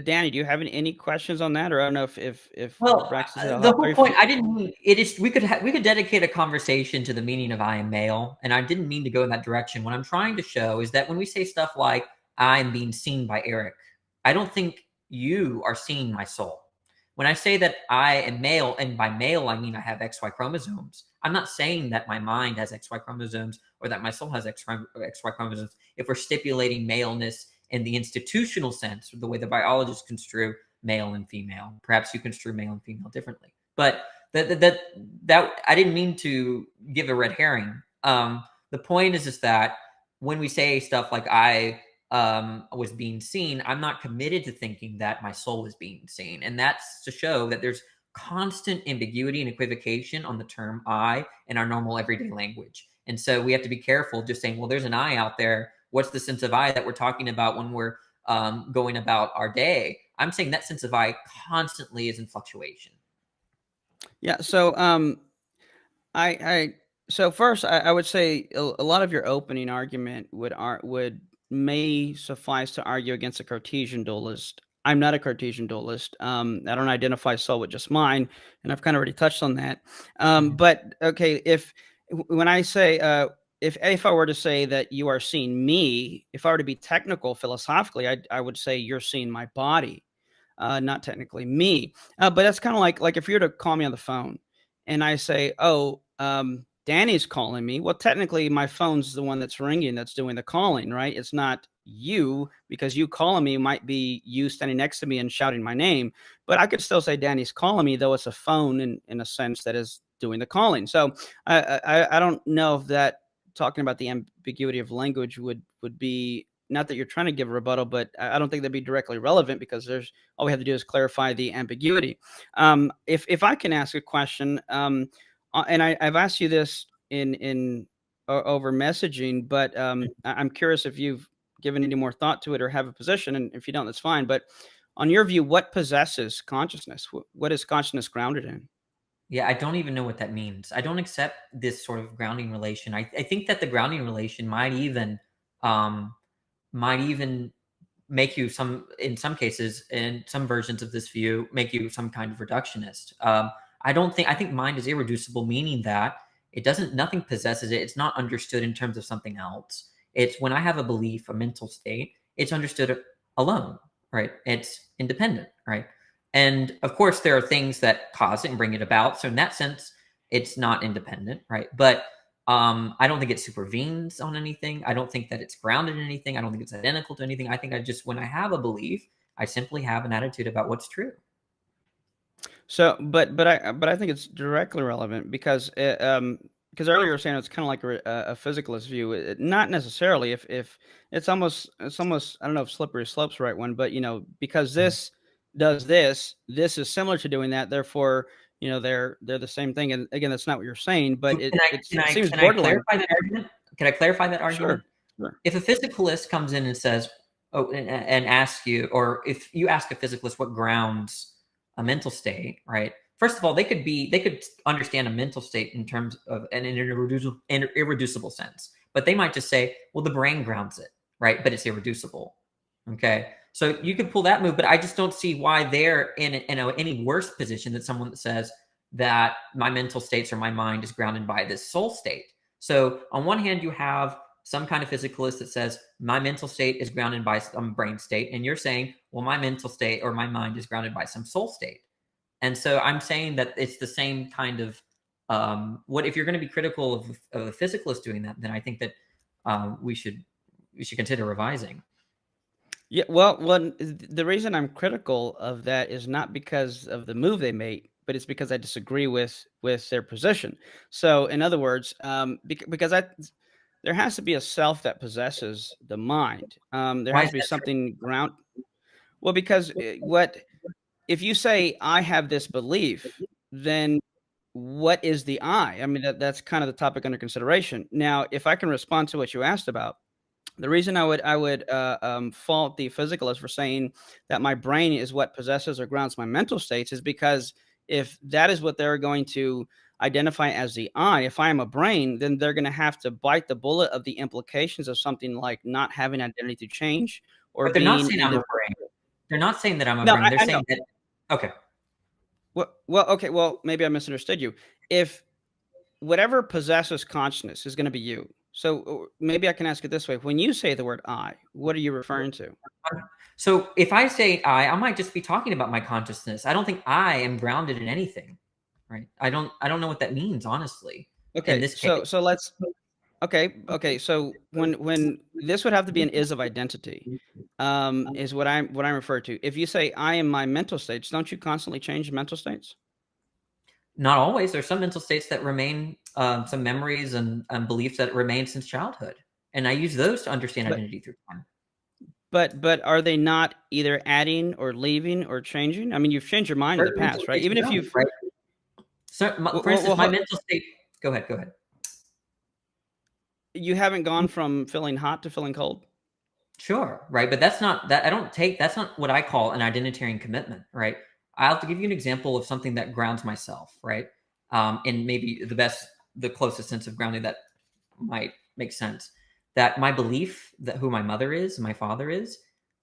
Danny, do you have any questions on that, or I don't know if the whole point. I didn't mean it is. We could dedicate a conversation to the meaning of I am male, and I didn't mean to go in that direction. What I'm trying to show is that when we say stuff like I am being seen by Eric, I don't think you are seeing my soul. When I say that I am male, and by male I mean I have XY chromosomes, I'm not saying that my mind has XY chromosomes or that my soul has XY chromosomes. If we're stipulating maleness in the institutional sense, or the way the biologists construe male and female, perhaps you construe male and female differently. But that I didn't mean to give a red herring. The point is that when we say stuff like I was being seen, I'm not committed to thinking that my soul was being seen. And that's to show that there's constant ambiguity and equivocation on the term I in our normal everyday language. And so we have to be careful just saying, well, there's an I out there. What's the sense of I that we're talking about when we're going about our day? I'm saying that sense of I constantly is in fluctuation. Yeah. So so first I would say a lot of your opening argument may suffice to argue against a Cartesian dualist. I'm not a Cartesian dualist. I don't identify soul with just mine, and I've kind of already touched on that. But okay, when I say if I were to say that you are seeing me, if I were to be technical philosophically, I would say you're seeing my body, not technically me. But that's kind of like if you were to call me on the phone and I say, oh, Danny's calling me. Well, technically my phone's the one that's ringing, that's doing the calling, right? It's not you, because you calling me might be you standing next to me and shouting my name, but I could still say Danny's calling me, though it's a phone in a sense that is doing the calling. So I don't know if that, talking about the ambiguity of language would be, not that you're trying to give a rebuttal, but I don't think that'd be directly relevant, because all we have to do is clarify the ambiguity. If I can ask a question, and I've asked you this in over messaging, but I'm curious if you've given any more thought to it or have a position, and if you don't, that's fine. But on your view, what possesses consciousness? What is consciousness grounded in? Yeah, I don't even know what that means. I don't accept this sort of grounding relation. I think that the grounding relation might even make you in some cases, in some versions of this view, make you some kind of reductionist. I think mind is irreducible, meaning that nothing possesses it. It's not understood in terms of something else. It's when I have a belief, a mental state, it's understood alone, right? It's independent, right? And of course, there are things that cause it and bring it about. So in that sense, it's not independent, right? But I don't think it supervenes on anything. I don't think that it's grounded in anything. I don't think it's identical to anything. I think when I have a belief, I simply have an attitude about what's true. So, but I think it's directly relevant, because because earlier you were saying it's kind of like a physicalist view. Not necessarily. If it's almost I don't know if slippery slope's the right one, but because this does this is similar to doing that. Therefore, they're the same thing. And again, that's not what you're saying, but it seems can I borderline. clarify that argument? Can I clarify that argument? Sure. If a physicalist comes in and says, "Oh," and asks you, or if you ask a physicalist what grounds a mental state, right? First of all, they could understand a mental state in terms of an irreducible sense, but they might just say, "Well, the brain grounds it, right? But it's irreducible." Okay, so you could pull that move, but I just don't see why they're in any worse position than someone that says that my mental states or my mind is grounded by this soul state. So on one hand, you have some kind of physicalist that says my mental state is grounded by some brain state, and you're saying, well, my mental state or my mind is grounded by some soul state. And so I'm saying that it's the same kind of what if you're going to be critical of a physicalist doing that, then I think that we should consider revising. Yeah, well, the reason I'm critical of that is not because of the move they made, but it's because I disagree with their position. So, in other words, because there has to be a self that possesses the mind. There Why has is to be that true? something ground. Well, because if you say I have this belief, then what is the I? I mean, that's kind of the topic under consideration. Now, if I can respond to what you asked about, the reason I would fault the physicalist for saying that my brain is what possesses or grounds my mental states is because if that is what they're going to identify as the I, if I am a brain, then they're going to have to bite the bullet of the implications of something like not having identity to change or But they're not being saying I'm a brain. They're not saying that I'm a No, brain. They're I know. saying that okay. Well, okay. Well, maybe I misunderstood you. If whatever possesses consciousness is going to be you. So maybe I can ask it this way: when you say the word "I," what are you referring to? So if I say I might just be talking about my consciousness. I don't think I am grounded in anything, right? I don't know what that means, honestly. In Okay, this case, so let's. Okay. So when this would have to be an is of identity, is what I'm referring to. If you say I am my mental states, don't you constantly change mental states? not always. There's some mental states that remain, some memories and beliefs that remain since childhood, and I use those to understand But identity through time. but are they not either adding or leaving or changing? I mean, you've changed your mind in the Certain mental past, right? states Even if don't, you've right? So, for instance, my well, mental state. Go ahead. Go ahead. you haven't gone from feeling hot to feeling cold. Sure, right, but that's not that I don't take that's not what I call an identitarian commitment, right? I'll have to give you an example of something that grounds myself, right? And maybe the closest sense of grounding that might make sense. That my belief that who my mother is, my father is,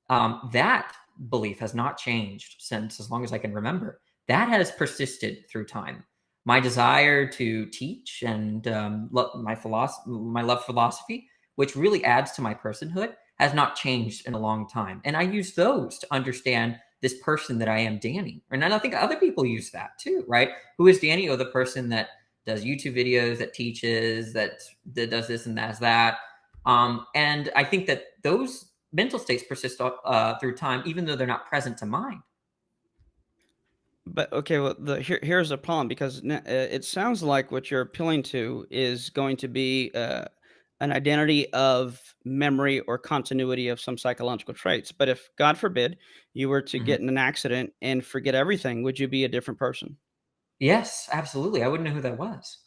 that belief has not changed since as long as I can remember. That has persisted through time. My desire to teach and my love for philosophy, which really adds to my personhood, has not changed in a long time. And I use those to understand this person that I am, Danny. And I think other people use that too, right? Who is Danny? Oh, the person that does YouTube videos, that teaches, that does this and does that. And I think that those mental states persist through time, even though they're not present to mind. But okay, well, here's the problem because it sounds like what you're appealing to is going to be an identity of memory or continuity of some psychological traits. But if, God forbid, you were to Mhm. get in an accident and forget everything, would you be a different person? Yes, absolutely. I wouldn't know who that was.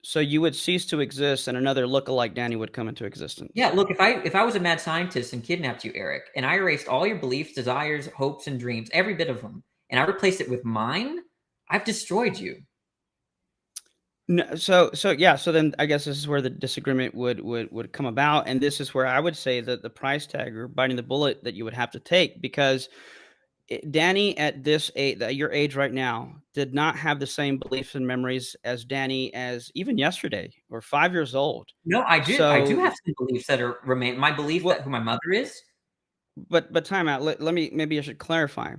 So you would cease to exist, and another lookalike Danny would come into existence. Yeah, look, if I was a mad scientist and kidnapped you, Eric, and I erased all your beliefs, desires, hopes, and dreams, every bit of them, and I replaced it with mine, I've destroyed you. No, so yeah, so then I guess this is where the disagreement would come about, and this is where I would say that the price tag or biting the bullet that you would have to take because Danny at this age, at your age right now, did not have the same beliefs and memories as Danny as even yesterday or 5 years old. No, I do. I do So, have some beliefs that are remain. My belief that well, who my mother is. but time out. Let me maybe I should clarify.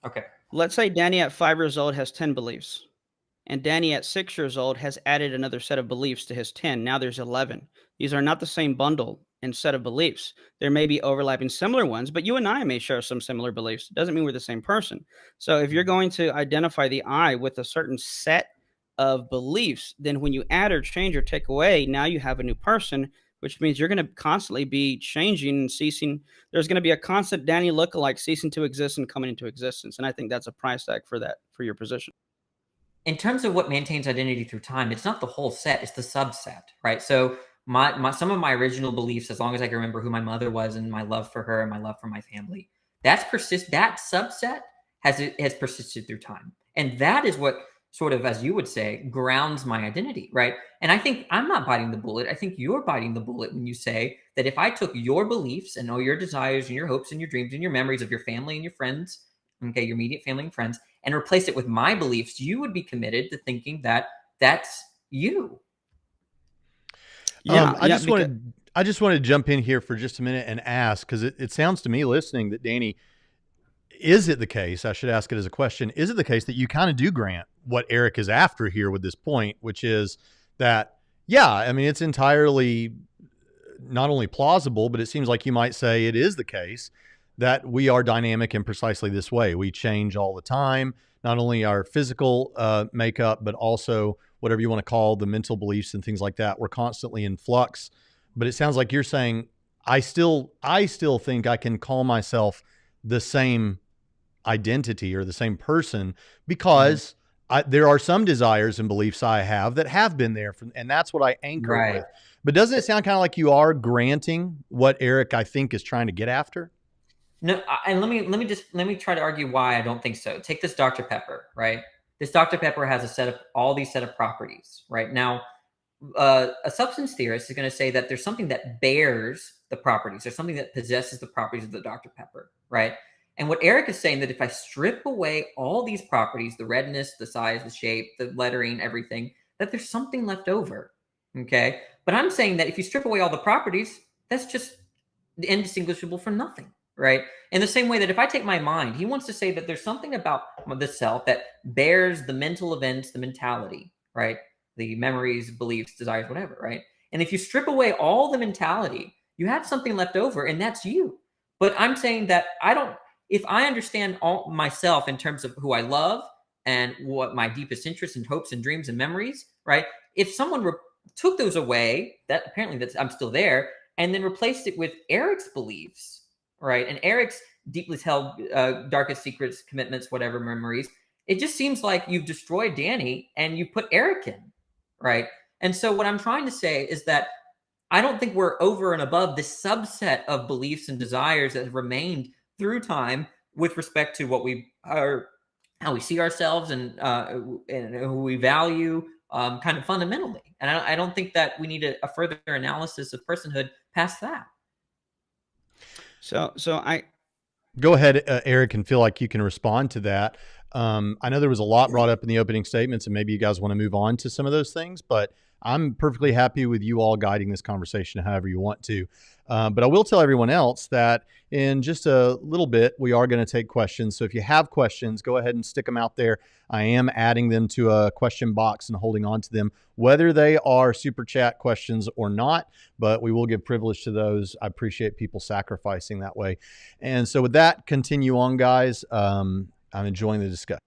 Okay. Let's say Danny at 5 years old has 10 beliefs. And Danny at 6 years old has added another set of beliefs to his 10. Now there's 11. These are not the same bundle and set of beliefs. There may be overlapping similar ones, but you and I may share some similar beliefs. It doesn't mean we're the same person. So if you're going to identify the I with a certain set of beliefs, then when you add or change or take away, now you have a new person, which means you're going to constantly be changing and ceasing. There's going to be a constant Danny lookalike ceasing to exist and coming into existence. And I think that's a price tag for that, for your position. In terms of what maintains identity through time, it's not the whole set, it's the subset, right? So my some of my original beliefs, as long as I can remember who my mother was and my love for her and my love for my family, that subset has persisted through time. And that is what sort of, as you would say, grounds my identity, right? And I think I'm not biting the bullet. I think you're biting the bullet when you say that if I took your beliefs and all your desires and your hopes and your dreams and your memories of your family and your friends, okay, your immediate family and friends, and replace it with my beliefs, you would be committed to thinking that that's you. Yeah, I just want to jump in here for just a minute and ask, because it sounds to me listening that, Danny, is it the case, I should ask it as a question, is it the case that you kind of do grant what Eric is after here with this point, which is that, yeah, I mean, it's entirely not only plausible, but it seems like you might say it is the case that we are dynamic in precisely this way. We change all the time, not only our physical makeup, but also whatever you want to call the mental beliefs and things like that. We're constantly in flux. But it sounds like you're saying, I still think I can call myself the same identity or the same person because there are some desires and beliefs I have that have been there, and that's what I anchor it with. But doesn't it sound kind of like you are granting what Eric, I think, is trying to get after? No, and let me try to argue why I don't think so. Take this Dr. Pepper, right? This Dr. Pepper has all these set of properties, right? Now, a substance theorist is going to say that there's something that bears the properties. There's something that possesses the properties of the Dr. Pepper, right? And what Eric is saying, that if I strip away all these properties, the redness, the size, the shape, the lettering, everything, that there's something left over, okay? But I'm saying that if you strip away all the properties, that's just indistinguishable from nothing, right? In the same way that if I take my mind, he wants to say that there's something about the self that bears the mental events, the mentality, right? The memories, beliefs, desires, whatever, right? And if you strip away all the mentality, you have something left over, and that's you. But I'm saying that if I understand all myself in terms of who I love and what my deepest interests and hopes and dreams and memories, right? If someone took those away, that apparently I'm still there, and then replaced it with Eric's beliefs, right? And Eric's deeply held darkest secrets, commitments, whatever memories, it just seems like you've destroyed Danny and you put Eric in, right? And so what I'm trying to say is that I don't think we're over and above this subset of beliefs and desires that have remained through time with respect to what we are, how we see ourselves, and who we value, kind of fundamentally. And I don't think that we need a further analysis of personhood past that. So I go ahead, Eric, and feel like you can respond to that. I know there was a lot brought up in the opening statements, and maybe you guys want to move on to some of those things, but I'm perfectly happy with you all guiding this conversation however you want to. But I will tell everyone else that in just a little bit, we are going to take questions. So if you have questions, go ahead and stick them out there. I am adding them to a question box and holding on to them, whether they are super chat questions or not, but we will give privilege to those. I appreciate people sacrificing that way. And so with that, continue on, guys. I'm enjoying the discussion.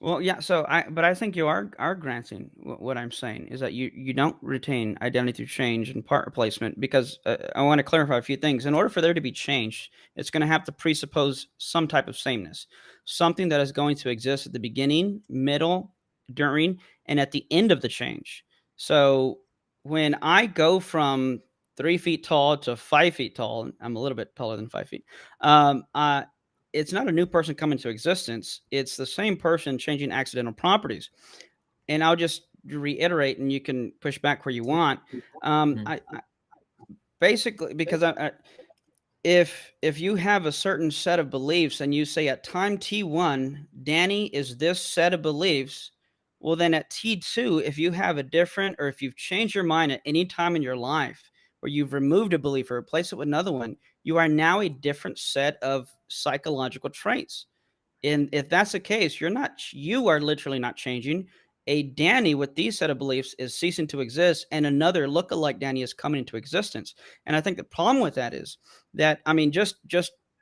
Well, yeah. So I think you are granting what I'm saying is that you don't retain identity through change and part replacement, because I want to clarify a few things. In order for there to be change, it's going to have to presuppose some type of sameness, something that is going to exist at the beginning, middle, during, and at the end of the change. So when I go from 3 feet tall to 5 feet tall, I'm a little bit taller than 5 feet. It's not a new person coming to existence. It's the same person changing accidental properties. And I'll just reiterate, and you can push back where you want. I basically, because if you have a certain set of beliefs and you say at time T1, Danny is this set of beliefs, well, then at T2, if you have a different, or if you've changed your mind at any time in your life, or you've removed a belief or replaced it with another one, you are now a different set of psychological traits. And if that's the case, you are literally not changing. A Danny with these set of beliefs is ceasing to exist, and another lookalike Danny is coming into existence. And I think the problem with that is that, I mean, just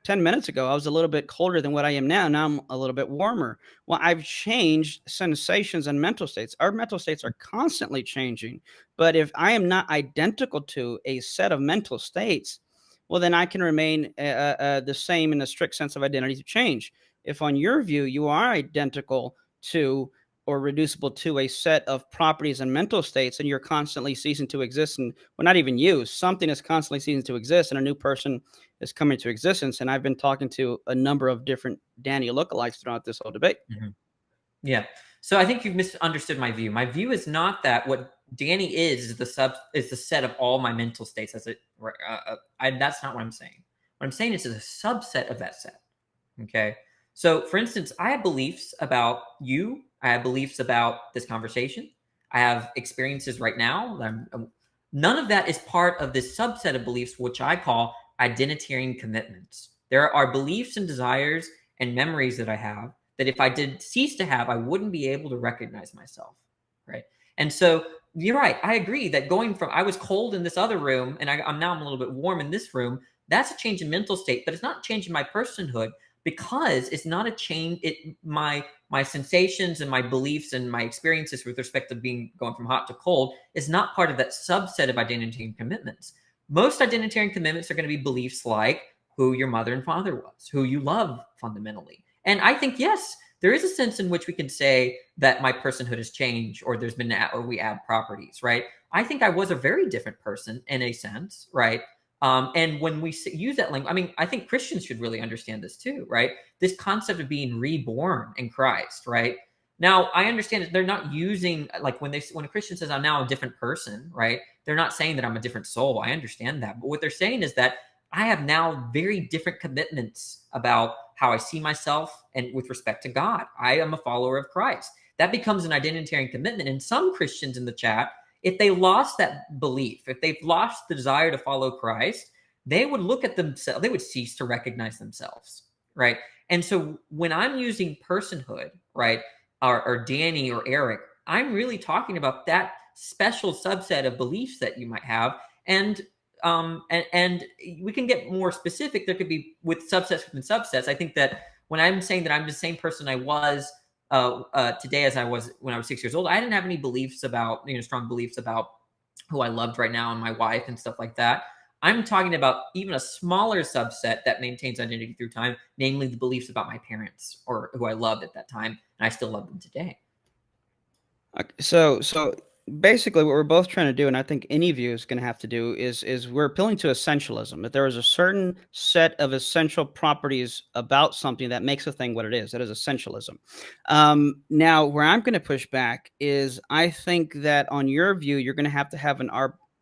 10 minutes ago, I was a little bit colder than what I am now. Now I'm a little bit warmer. Well, I've changed sensations and mental states. Our mental states are constantly changing. But if I am not identical to a set of mental states, well, then I can remain the same in the strict sense of identity to change. If on your view, you are identical to or reducible to a set of properties and mental states, and you're constantly ceasing to exist, and well, not even you, something is constantly ceasing to exist, and a new person is coming to existence. And I've been talking to a number of different Danny lookalikes throughout this whole debate. Mhm. Yeah. So I think you've misunderstood my view. My view is not that what Danny is the set of all my mental states. That's not what I'm saying. What I'm saying is it's a subset of that set. Okay. So, for instance, I have beliefs about you. I have beliefs about this conversation. I have experiences right now. None of that is part of this subset of beliefs, which I call identitarian commitments. There are beliefs and desires and memories that I have that if I did cease to have, I wouldn't be able to recognize myself. Right. And so you're right. I agree that going from I was cold in this other room and I'm a little bit warm in this room. That's a change in mental state, but it's not changing my personhood because it's not a change. My sensations and my beliefs and my experiences with respect to going from hot to cold is not part of that subset of identitarian commitments. Most identitarian commitments are going to be beliefs like who your mother and father was, who you love fundamentally. And I think, yes, there is a sense in which we can say that my personhood has changed or we add properties, right? I think I was a very different person in a sense, right? And when we use that language, I mean, I think Christians should really understand this too, right? This concept of being reborn in Christ, right? Now, I understand that they're not using like when a Christian says I'm now a different person, right? They're not saying that I'm a different soul. I understand that, but what they're saying is that I have now very different commitments about how I see myself and with respect to God. I am a follower of Christ. That becomes an identitarian commitment. And some Christians in the chat, if they lost that belief, if they've lost the desire to follow Christ, they would look at themselves, they would cease to recognize themselves, right? And so when I'm using personhood, right, or Danny or Eric, I'm really talking about that special subset of beliefs that you might have. And we can get more specific. There could be with subsets within subsets. I think that when I'm saying that I'm the same person I was today as I was when I was 6 years old, I didn't have any beliefs about, strong beliefs about who I loved right now and my wife and stuff like that. I'm talking about even a smaller subset that maintains identity through time, namely the beliefs about my parents or who I loved at that time, and I still love them today. Okay, so basically what we're both trying to do, and I think any view is going to have to do, is we're appealing to essentialism, that there is a certain set of essential properties about something that makes a thing what it is. That is essentialism. Now, where I'm going to push back is I think that on your view, you're going to have an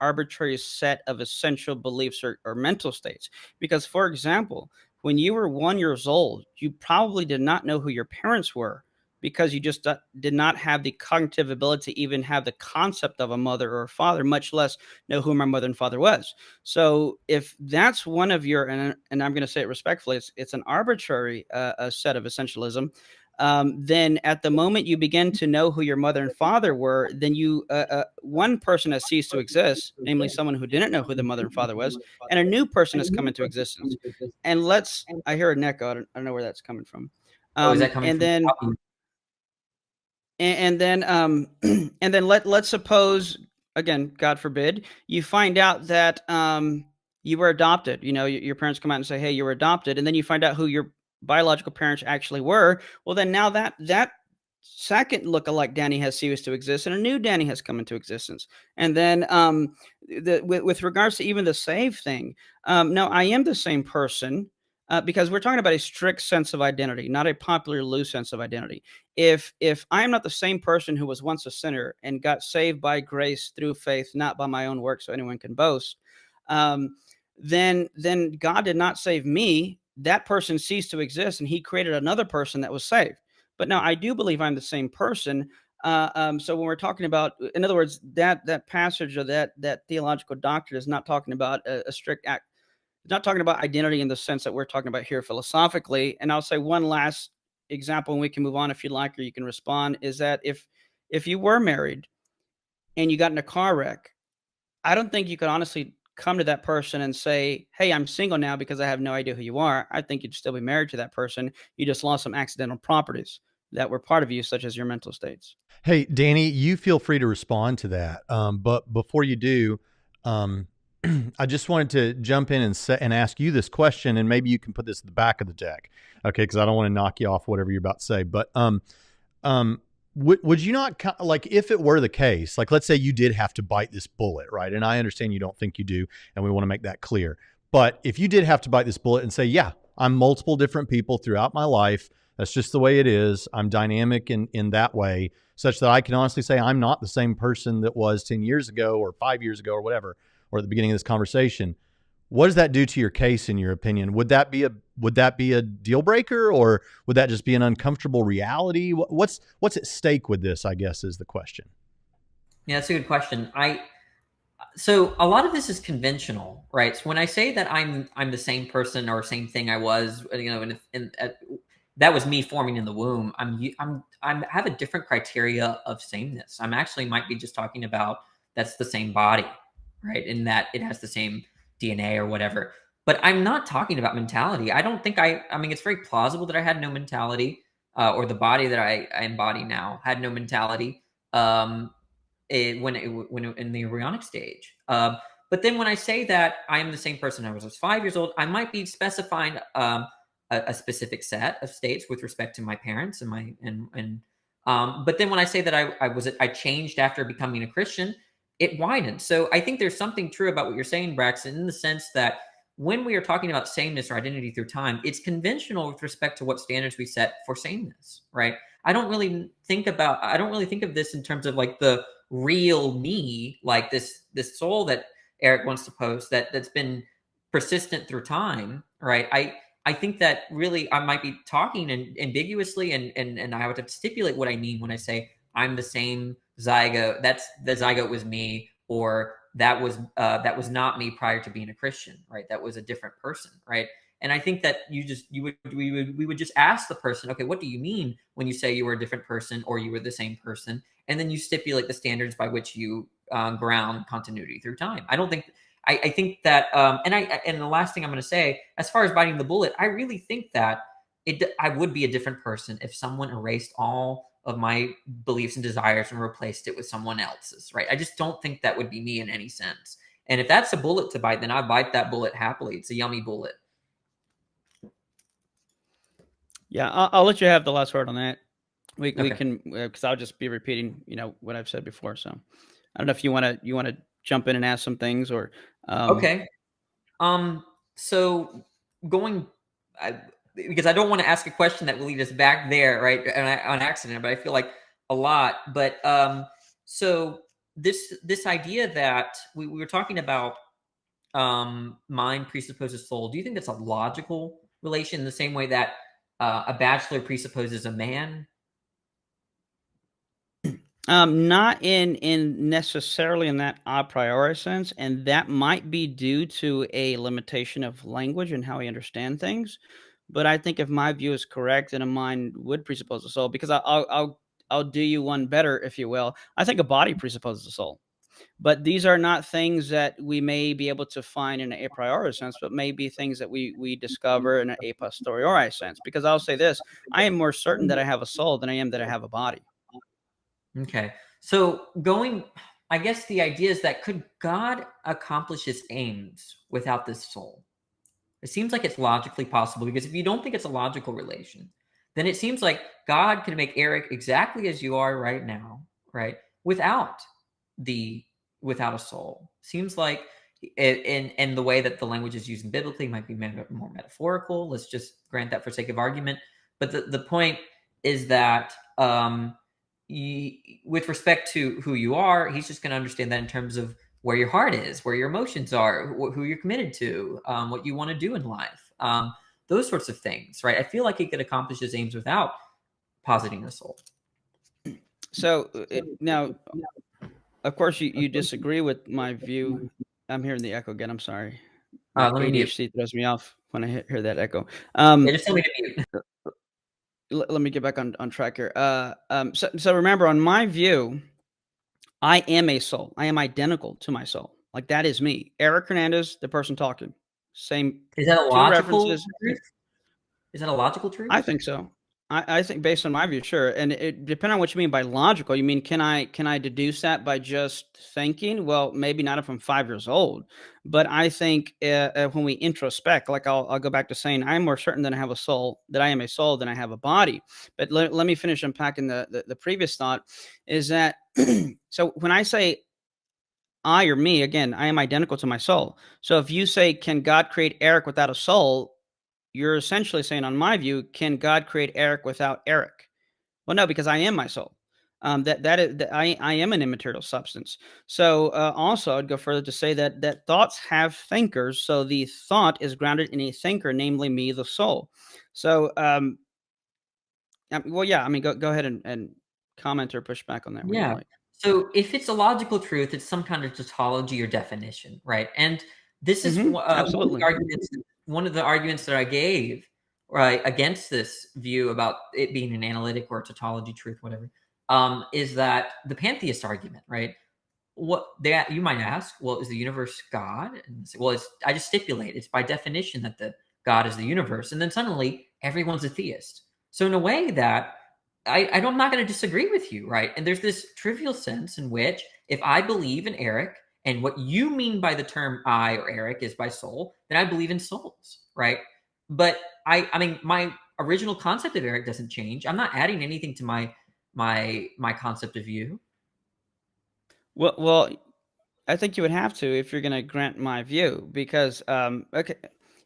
arbitrary set of essential beliefs or mental states. Because, for example, when you were 1 year old, you probably did not know who your parents were, because you just did not have the cognitive ability to even have the concept of a mother or a father, much less know who my mother and father was. So if that's one of your, and I'm going to say it respectfully, it's an arbitrary set of essentialism, then at the moment you begin to know who your mother and father were, then one person has ceased to exist, namely someone who didn't know who the mother and father was, and a new person has come into existence. And I hear an echo. I don't know where that's coming from. Is that coming and from then and then and then let's suppose, again, God forbid, you find out that you were adopted. Your parents come out and say, hey, you were adopted, and then you find out who your biological parents actually were. Well, then now that second lookalike Danny has ceased to exist, and a new Danny has come into existence. And then with regards to even the save thing, no, I am the same person. Because we're talking about a strict sense of identity, not a popular loose sense of identity. If I am not the same person who was once a sinner and got saved by grace through faith, not by my own work, so anyone can boast, then God did not save me. That person ceased to exist, and He created another person that was saved. But now I do believe I'm the same person. So when we're talking about, in other words, that passage or that theological doctrine is not talking about a strict act. It's not talking about identity in the sense that we're talking about here philosophically. And I'll say one last example, and we can move on if you'd like, or you can respond, is that if you were married and you got in a car wreck, I don't think you could honestly come to that person and say, hey, I'm single now because I have no idea who you are, I think you'd still be married to that person. You just lost some accidental properties that were part of you, such as your mental states. Hey, Danny, you feel free to respond to that. But before you do, um, I just wanted to jump in and ask you this question, and maybe you can put this at the back of the deck, okay? Because I don't want to knock you off whatever you're about to say. But would you not like, if it were the case, like let's say you did have to bite this bullet, right? And I understand you don't think you do, and we want to make that clear. But if you did have to bite this bullet and say, yeah, I'm multiple different people throughout my life. That's just the way it is. I'm dynamic in that way, such that I can honestly say I'm not the same person that was 10 years ago or 5 years ago or whatever, or at the beginning of this conversation. What does that do to your case, in your opinion? Would that be a deal breaker, or would that just be an uncomfortable reality? What's at stake with this, I guess, is the question. Yeah, that's a good question. So a lot of this is conventional, right? So when I say that I'm the same person or same thing I was, that was me forming in the womb. I have a different criteria of sameness. I'm actually might be just talking about that's the same body, right? In that it has the same DNA or whatever. But I'm not talking about mentality. I don't think I mean, it's very plausible that I had no mentality, or the body that I embody now had no mentality. When in the embryonic stage. But then when I say that I am the same person I was 5 years old, I might be specifying a specific set of states with respect to my parents and my and but then when I say that I changed after becoming a Christian, it widened. So I think there's something true about what you're saying, Braxton, in the sense that when we are talking about sameness or identity through time, it's conventional with respect to what standards we set for sameness, right? I don't really think of this in terms of like the real me, like this soul that Eric wants to post that's been persistent through time, right? I think that really I might be talking ambiguously, and I would have to stipulate what I mean when I say I'm the same zygote. That's the zygote was me, or that was not me prior to being a Christian, right? That was a different person, right? And I think that we would just ask the person, okay, what do you mean when you say you were a different person or you were the same person? And then you stipulate the standards by which you ground continuity through time. I think that, and the last thing I'm going to say, as far as biting the bullet, I really think that I would be a different person if someone erased all of my beliefs and desires and replaced it with someone else's, right? I just don't think that would be me in any sense. And if that's a bullet to bite, then I bite that bullet happily. It's a yummy bullet. Yeah, I'll let you have the last word on that. We Okay. can, because I'll just be repeating, what I've said before. So I don't know if you want to jump in and ask some things, or okay. So going, because I don't want to ask a question that will lead us back there, right, on accident, but I feel like a lot. But so this idea that we were talking about, mind presupposes soul. Do you think that's a logical relation in the same way that a bachelor presupposes a man? Not in necessarily in that a priori sense, and that might be due to a limitation of language and how we understand things. But I think if my view is correct, then a mind would presuppose a soul, because I'll do you one better, if you will. I think a body presupposes a soul. But these are not things that we may be able to find in an a priori sense, but may be things that we discover in an a posteriori sense. Because I'll say this, I am more certain that I have a soul than I am that I have a body. Okay. So I guess the idea is that could God accomplish his aims without this soul? It seems like it's logically possible, because if you don't think it's a logical relation, then it seems like God can make Eric exactly as you are right now, right? Without a soul. Seems like in the way that the language is used biblically might be more metaphorical. Let's just grant that for sake of argument. But the point is that with respect to who you are, he's just going to understand that in terms of where your heart is, where your emotions are, who you're committed to, what you want to do in life, those sorts of things, right? I feel like he could accomplish his aims without positing a soul. So now, of course, you disagree with my view. I'm hearing the echo again. I'm sorry. My ADHD throws me off when I hear that echo. Just tell me to mute. Let me get back on track here. So remember, on my view, I am a soul. I am identical to my soul. Like that is me. Eric Hernandez, the person talking. Same. Is that a Two logical references. truth? Is that a logical truth? I think so. I think based on my view, sure. And it depending on what you mean by logical, you mean can I deduce that by just thinking? Well, maybe not if I'm 5 years old, but I think when we introspect, like I'll go back to saying I'm more certain that I have a soul, that I am a soul than I have a body. But let me finish unpacking the previous thought. Is that so when I say I or me, again, I am identical to my soul. So if you say, can God create Eric without a soul? You're essentially saying, on my view, can God create Eric without Eric? Well, no, because I am my soul. I am an immaterial substance. So also, I'd go further to say that thoughts have thinkers. So the thought is grounded in a thinker, namely me, the soul. So, well, yeah. I mean, go ahead and comment or push back on that where you'd Yeah. like. So if it's a logical truth, it's some kind of tautology or definition, right? And this is Absolutely. one of the arguments that I gave, right, against this view about it being an analytic or a tautology truth, whatever, is that the pantheist argument, right? What that you might ask, well, is the universe God? And say, well, I just stipulate it's by definition that the God is the universe, and then suddenly everyone's a theist. So in a way that I'm not going to disagree with you, right? And there's this trivial sense in which if I believe in Eric and what you mean by the term I or Eric is by soul, then I believe in souls, right? But I mean, my original concept of Eric doesn't change. I'm not adding anything to my concept of you. Well, I think you would have to if you're going to grant my view, because okay,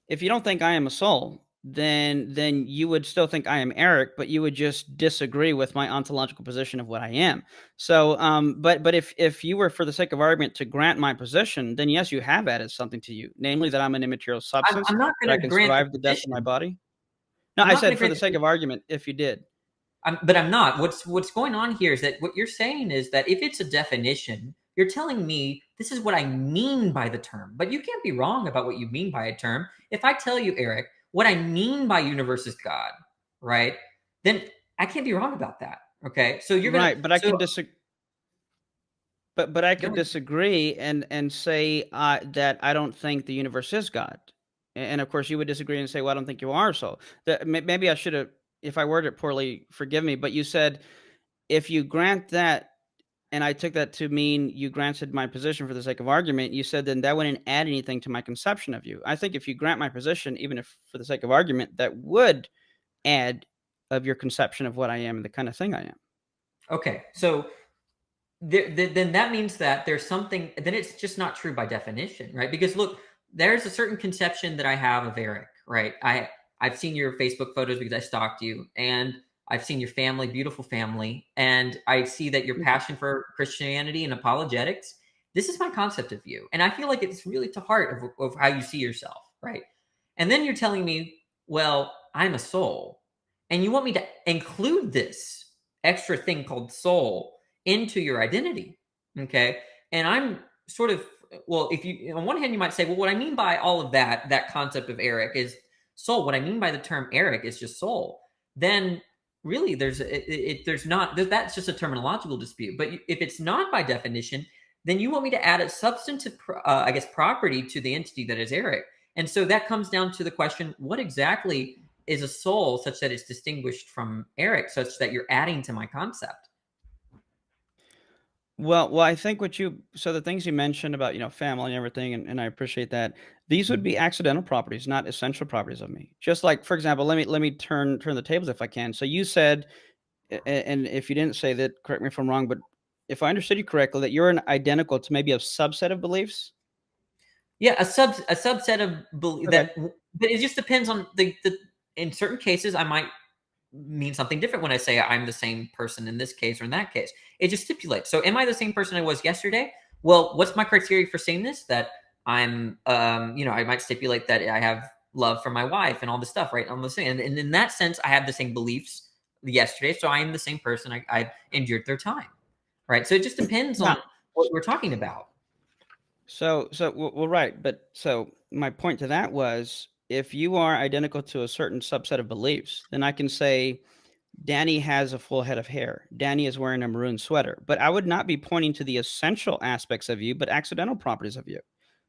if you don't think I am a soul, then you would still think I am Eric, but you would just disagree with my ontological position of what I am. So, but if you were, for the sake of argument, to grant my position, then yes, you have added something to you, namely that I'm an immaterial substance I'm not that I going to can grant the survive the death of my position. body. No, I'm I not going said to for the grant sake the of argument, if you did. but I'm not. What's going on here is that what you're saying is that if it's a definition, you're telling me this is what I mean by the term. But you can't be wrong about what you mean by a term. If I tell you, Eric, what I mean by universe is God, right? Then I can't be wrong about that. Okay. So you're gonna Right, but I so can disagree. But I go could ahead. disagree and say that I don't think the universe is God, and of course you would disagree and say, "Well, I don't think you are." So that maybe I should have, if I worded it poorly, forgive me. But you said if you grant that, and I took that to mean you granted my position for the sake of argument. You said then that wouldn't add anything to my conception of you. I think if you grant my position, even if for the sake of argument, that would add of your conception of what I am and the kind of thing I am. Okay. So then that means that there's something, then it's just not true by definition, right? Because look, there's a certain conception that I have of Eric, right? I've seen your Facebook photos because I stalked you, and I've seen your family, beautiful family, and I see that your passion for Christianity and apologetics. This is my concept of you, and I feel like it's really to heart of how you see yourself, right? And then you're telling me, well, I'm a soul, and you want me to include this extra thing called soul into your identity. Okay. And I'm sort of, well, if you, on one hand, you might say, well, what I mean by all of that concept of Eric is soul. What I mean by the term Eric is just soul. Then really there's not, that's just a terminological dispute. But if it's not by definition, then you want me to add a substantive, I guess, property to the entity that is Eric. And so that comes down to the question, what exactly is a soul such that it's distinguished from Eric, such that you're adding to my concept? Well, I think so the things you mentioned about, family and everything, and I appreciate that. These would Mhm. be accidental properties, not essential properties of me. Just like, for example, let me turn the tables if I can. So you said, and if you didn't say that, correct me if I'm wrong, but if I understood you correctly, that you're an identical to maybe a subset of beliefs. Yeah, a subset of Okay. but it just depends on the in certain cases I might mean something different when I say I'm the same person in this case or in that case. It just stipulates. So am I the same person I was yesterday? Well, what's my criteria for saying this? That I'm I might stipulate that I have love for my wife and all this stuff, right? On the same and in that sense, I have the same beliefs yesterday. So I am the same person I endured their time. Right. So it just depends Yeah. on what we're talking about. Well, right, but so my point to that was, if you are identical to a certain subset of beliefs, then I can say Danny has a full head of hair. Danny is wearing a maroon sweater. But I would not be pointing to the essential aspects of you, but accidental properties of you.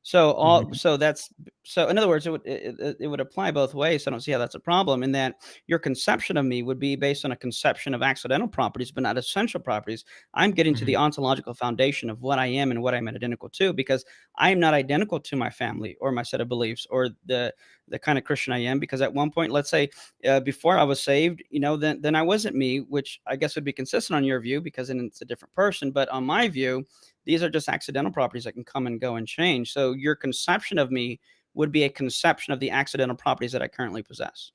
So Mhm. in other words, it would apply both ways. So I don't see how that's a problem. In that your conception of me would be based on a conception of accidental properties, but not essential properties. I'm getting to the Mhm. ontological foundation of what I am and what I'm identical to, because I am not identical to my family or my set of beliefs or the kind of Christian I am. Because at one point, let's say before I was saved, then I wasn't me, which I guess would be consistent on your view because then it's a different person. But on my view, these are just accidental properties that can come and go and change. So your conception of me would be a conception of the accidental properties that I currently possess.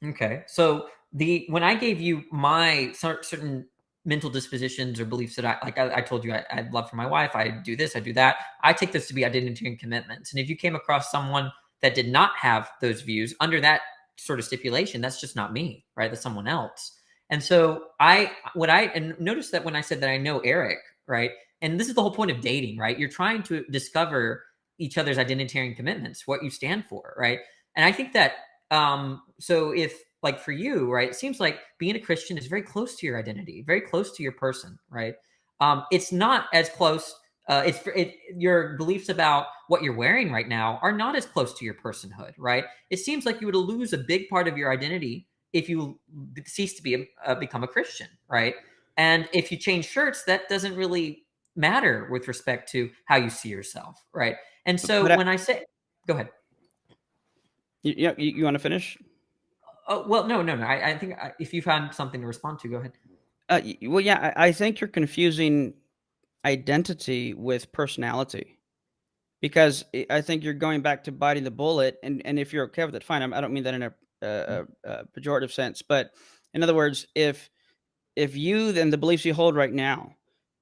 Okay. So when I gave you my certain mental dispositions or beliefs that I told you I love for my wife, I do this, I do that. I take those to be identity and commitments. And if you came across someone that did not have those views under that sort of stipulation, that's just not me, right? That's someone else. And so and notice that when I said that I know Eric, right? And this is the whole point of dating, right? You're trying to discover each other's identitarian commitments, what you stand for, right? And I think that so if like for you, right, it seems like being a Christian is very close to your identity, very close to your person, right? It's not as close. Your beliefs about what you're wearing right now are not as close to your personhood, right? It seems like you would lose a big part of your identity if you cease to become a Christian, right? And if you change shirts, that doesn't really matter with respect to how you see yourself, right? And But so when I say, go ahead. you want to finish? Oh, well, no, no, no. I think if you found something to respond to, go ahead. Well, yeah, I think you're confusing identity with personality, because I think you're going back to biting the bullet. And if you're okay with it, fine. I don't mean that in a pejorative sense, but in other words, if you then the beliefs you hold right now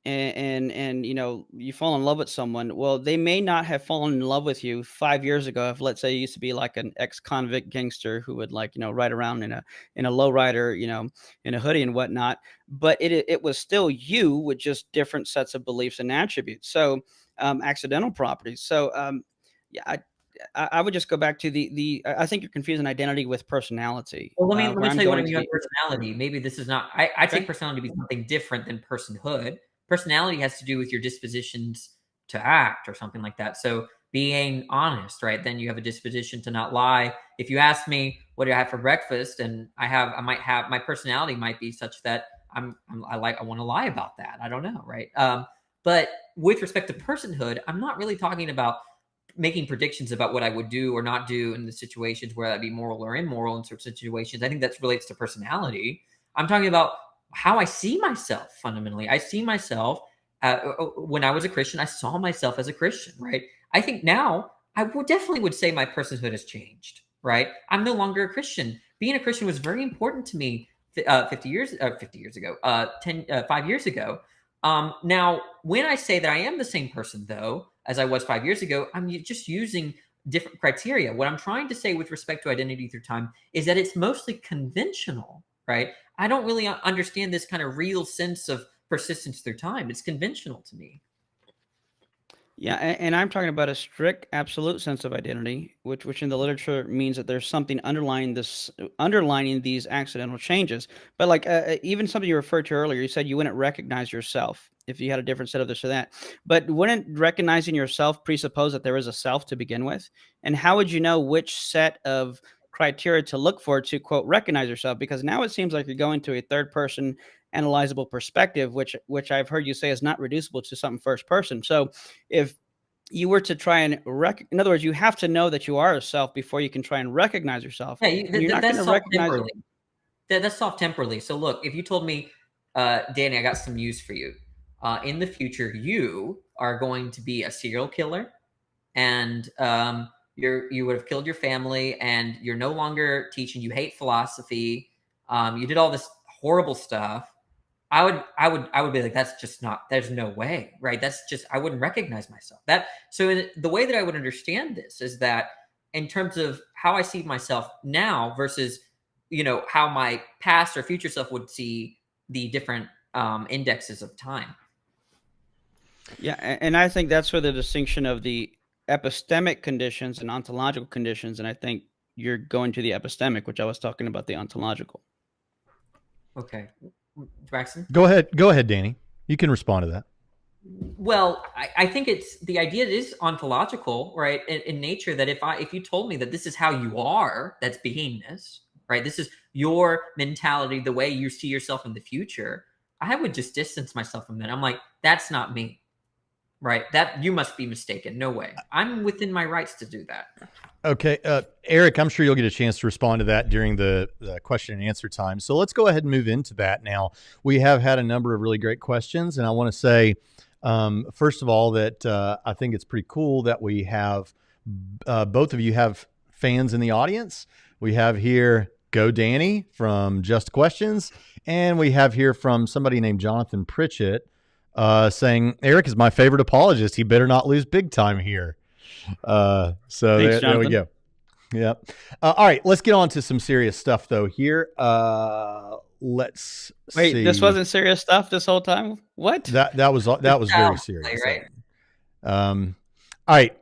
and you fall in love with someone, well, they may not have fallen in love with you 5 years ago. If, let's say, you used to be like an ex-convict gangster who would, like, ride around in a lowrider, in a hoodie and whatnot, but it was still you with just different sets of beliefs and attributes. So accidental properties. So yeah, I would just go back to I think you're confusing identity with personality, Well, let where me I'm tell you what I going to mean by the personality. Maybe this is not. I take okay. personality to be something different than personhood. Personality has to do with your dispositions to act or something like that. So being honest, right? Then you have a disposition to not lie. If you ask me what do I have for breakfast, and I might have my personality might be such that I want to lie about that. I don't know, right? But with respect to personhood, I'm not really talking about making predictions about what I would do or not do in the situations where that'd be moral or immoral in certain situations. I think that relates to personality. I'm talking about how I see myself fundamentally. I see myself when I was a Christian, I saw myself as a Christian, right? I think now I would definitely would say my personhood has changed, right? I'm no longer a Christian. Being a Christian was very important to me 50 years ago, 5 years ago. Now, when I say that I am the same person, though, as I was 5 years ago, I'm just using different criteria. What I'm trying to say with respect to identity through time is that it's mostly conventional, right? I don't really understand this kind of real sense of persistence through time. It's conventional to me. Yeah, and I'm talking about a strict absolute sense of identity, which in the literature means that there's something underlining these accidental changes. But like even something you referred to earlier, you said you wouldn't recognize yourself if you had a different set of this or that. But wouldn't recognizing yourself presuppose that there is a self to begin with? And how would you know which set of criteria to look for to, quote, recognize yourself? Because now it seems like you're going to a third person analyzable perspective, which I've heard you say is not reducible to something first person. So if you were to try and in other words, you have to know that you are a self before you can try and recognize yourself, Yeah, and you're not going that's to soft recognize. temporally. That's soft temporally. So look, if you told me, Danny, I got some news for you. In the future, you are going to be a serial killer, and you would have killed your family, and you're no longer teaching. You hate philosophy. You did all this horrible stuff. I would be like, that's just not. There's no way, right? That's just I wouldn't recognize myself. The way that I would understand this is that in terms of how I see myself now versus how my past or future self would see the different indexes of time. Yeah, and I think that's where the distinction of the epistemic conditions and ontological conditions, and I think you're going to the epistemic, which I was talking about the ontological. Okay. Braxton? Go ahead, Danny. You can respond to that. Well, I think it's the idea is ontological, right? In nature, that if you told me that this is how you are, that's beingness, right? This is your mentality, the way you see yourself in the future. I would just distance myself from that. I'm like, that's not me, right? That you must be mistaken. No way. I'm within my rights to do that. Okay, Eric, I'm sure you'll get a chance to respond to that during the question and answer time. So let's go ahead and move into that now. We have had a number of really great questions, and I want to say, first of all, that I think it's pretty cool that we have both of you have fans in the audience. We have here Go Danny from Just Questions, and we have here from somebody named Jonathan Pritchett saying, Eric is my favorite apologist. He better not lose big time here. So Thanks, there we go. Yep. All right, let's get on to some serious stuff though here. Let's Wait, see. this wasn't serious stuff this whole time? What? That was very serious. Right? All right.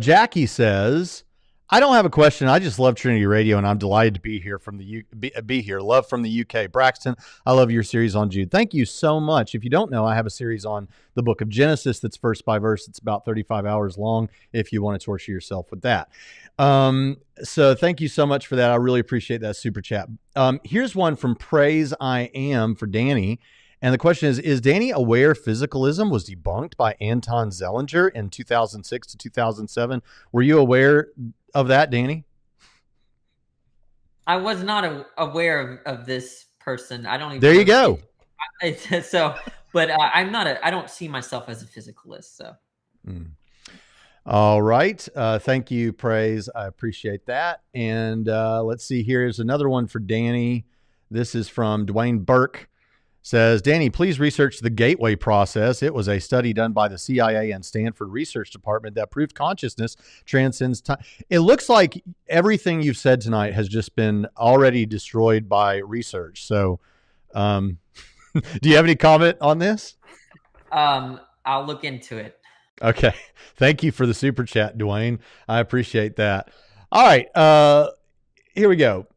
Jackie says, I don't have a question. I just love Trinity Radio, and I'm delighted to be here from the be here. Love from the UK. Braxton, I love your series on Jude. Thank you so much. If you don't know, I have a series on the book of Genesis that's verse by verse. It's about 35 hours long if you want to torture yourself with that. So thank you so much for that. I really appreciate that super chat. Here's one from Praise I Am for Danny. And the question is Danny aware physicalism was debunked by Anton Zellinger in 2006 to 2007? Were you aware of that, Danny? I was not aware of this person. I don't even. There you go. So, but I'm not I don't see myself as a physicalist. So. All right. Thank you, Praise. I appreciate that. And let's see. Here's another one for Danny. This is from Dwayne Burke. Says, Danny, please research the gateway process. It was a study done by the CIA and Stanford Research Department that proved consciousness transcends time. It looks like everything you've said tonight has just been already destroyed by research. So do you have any comment on this? I'll look into it. Okay. Thank you for the super chat, Dwayne. I appreciate that. All right. Here we go.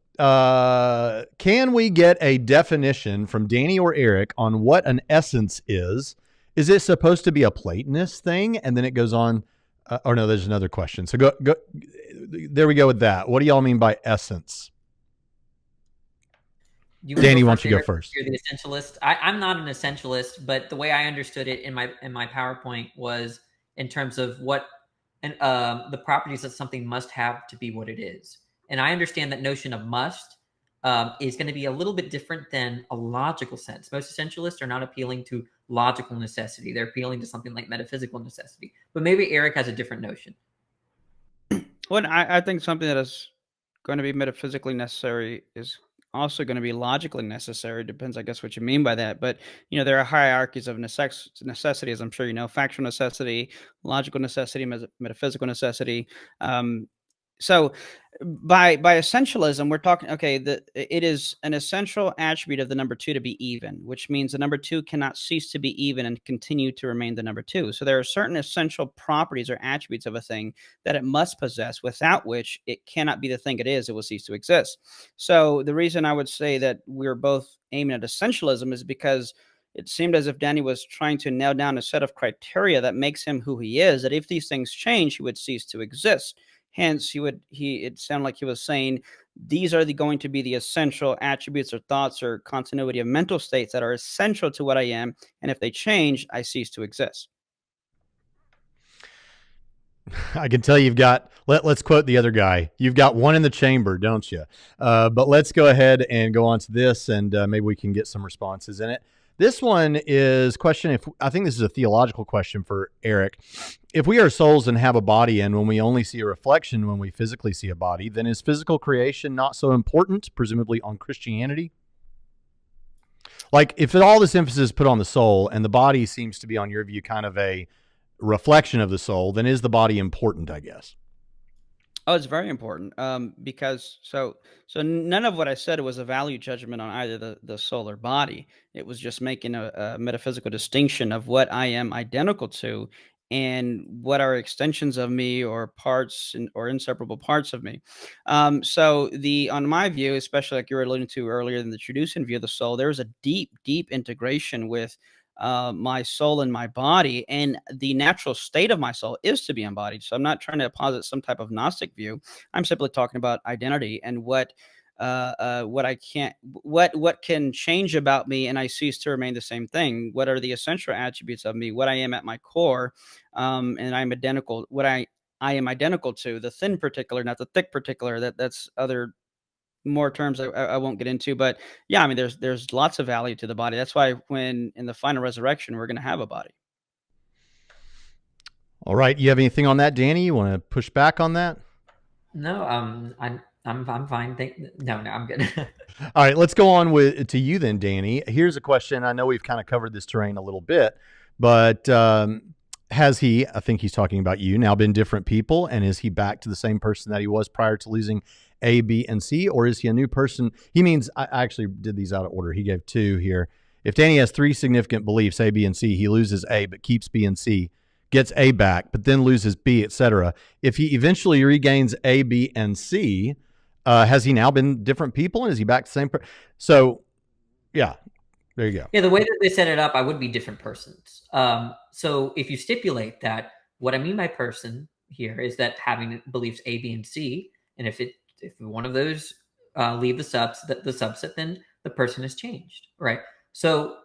Can we get a definition from Danny or Eric on what an essence is? Is it supposed to be a Platonist thing? And then it goes on. Or no, there's another question. So go. There we go with that. What do y'all mean by essence? Danny, why don't you go first? You're the essentialist. I'm not an essentialist, but the way I understood it in my PowerPoint was in terms of what and the properties that something must have to be what it is. And I understand that notion of must is going to be a little bit different than a logical sense. Most essentialists are not appealing to logical necessity. They're appealing to something like metaphysical necessity. But maybe Eric has a different notion. Well, I think something that is going to be metaphysically necessary is also going to be logically necessary. Depends, I guess, what you mean by that. But, there are hierarchies of necessity, as I'm sure you know: factual necessity, logical necessity, metaphysical necessity. So by essentialism, we're talking, it is an essential attribute of the number two to be even, which means the number two cannot cease to be even and continue to remain the number two. So there are certain essential properties or attributes of a thing that it must possess, without which it cannot be the thing it is. It will cease to exist. So the reason I would say that we're both aiming at essentialism is because it seemed as if Danny was trying to nail down a set of criteria that makes him who he is, that if these things change, he would cease to exist. Hence, it sounded like he was saying these are going to be the essential attributes or thoughts or continuity of mental states that are essential to what I am. And if they change, I cease to exist. I can tell you've got, let's quote the other guy. You've got one in the chamber, don't you? But let's go ahead and go on to this, and maybe we can get some responses in it. This one is I think this is a theological question for Eric. If we are souls and have a body, and when we only see a reflection when we physically see a body, then is physical creation not so important, presumably on Christianity? Like, if all this emphasis is put on the soul and the body seems to be, on your view, kind of a reflection of the soul, then is the body important, I guess? Oh, it's very important because so none of what I said was a value judgment on either the soul or body. It was just making a metaphysical distinction of what I am identical to and what are extensions of me or parts or inseparable parts of me. So on my view, especially like you were alluding to earlier in the Traducian view of the soul, there's a deep, deep integration with my soul and my body, and the natural state of my soul is to be embodied. So I'm not trying to posit some type of Gnostic view. I'm simply talking about identity and what I can't, what can change about me, and I cease to remain the same thing. What are the essential attributes of me? What I am at my core, and I'm identical. What I am identical to the thin particular, not the thick particular. That's other more terms I won't get into, but yeah, I mean, there's lots of value to the body. That's why when in the final resurrection, we're going to have a body. All right. You have anything on that, Danny? You want to push back on that? No, I'm fine. No, I'm good. All right, let's go on to you then, Danny. Here's a question. I know we've kind of covered this terrain a little bit, but has he, I think he's talking about you, now been different people? And is he back to the same person that he was prior to losing A, B, and C? Or is he a new person? He means, I actually did these out of order. He gave 2 here. If Danny has 3 significant beliefs, A, B, and C, he loses A, but keeps B and C, gets A back, but then loses B, etc. If he eventually regains A, B, and C, has he now been different people, and is he back to the same? So, yeah, there you go. Yeah, the way that they set it up, I would be different persons. So if you stipulate that, what I mean by person here is that having beliefs A, B, and C, and if one of those leave the subset, then the person has changed, right? So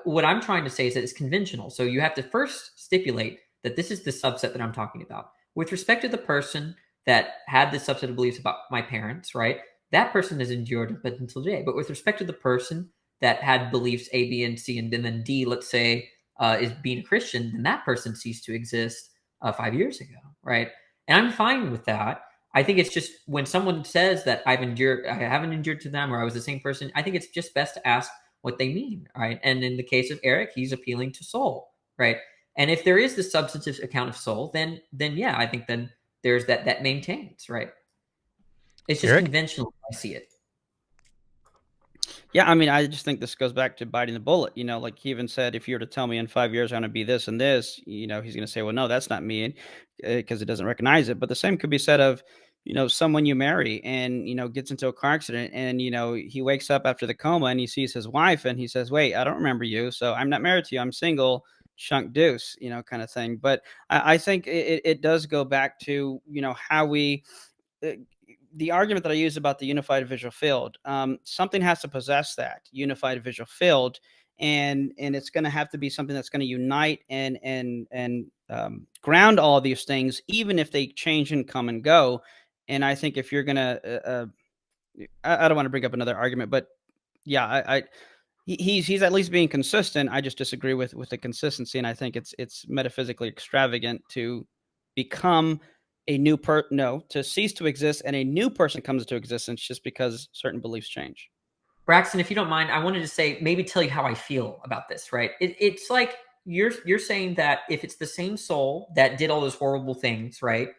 what I'm trying to say is that it's conventional. So you have to first stipulate that this is the subset that I'm talking about. With respect to the person that had this subset of beliefs about my parents, right? That person has endured up until today. But with respect to the person that had beliefs A, B, and C, and then D, let's say, is being a Christian, then that person ceased to exist 5 years ago, right? And I'm fine with that. I think it's just when someone says that I haven't endured to them, or I was the same person, I think it's just best to ask what they mean, right? And in the case of Eric, he's appealing to soul, right? And if there is the substantive account of soul, then yeah, I think then there's that maintains, right? It's just Eric? Conventional. I see it. Yeah, I mean, I just think this goes back to biting the bullet. Like he even said, if you were to tell me in 5 years I'm going to be this and this, he's going to say, well, no, that's not me, because it doesn't recognize it. But the same could be said of, someone you marry and, gets into a car accident and, he wakes up after the coma and he sees his wife and he says, wait, I don't remember you. So I'm not married to you. I'm single, chunk deuce, kind of thing. But I think it does go back to, how we, the argument that I use about the unified visual field, something has to possess that unified visual field, and it's going to have to be something that's going to unite and ground all of these things, even if they change and come and go. And I think if you're going to, I don't want to bring up another argument, but yeah, he's at least being consistent. I just disagree with the consistency, and I think it's metaphysically extravagant to become a new to cease to exist and a new person comes into existence just because certain beliefs change. Braxton, if you don't mind, I wanted to say, maybe tell you how I feel about this, right? It's like you're saying that if it's the same soul that did all those horrible things, right?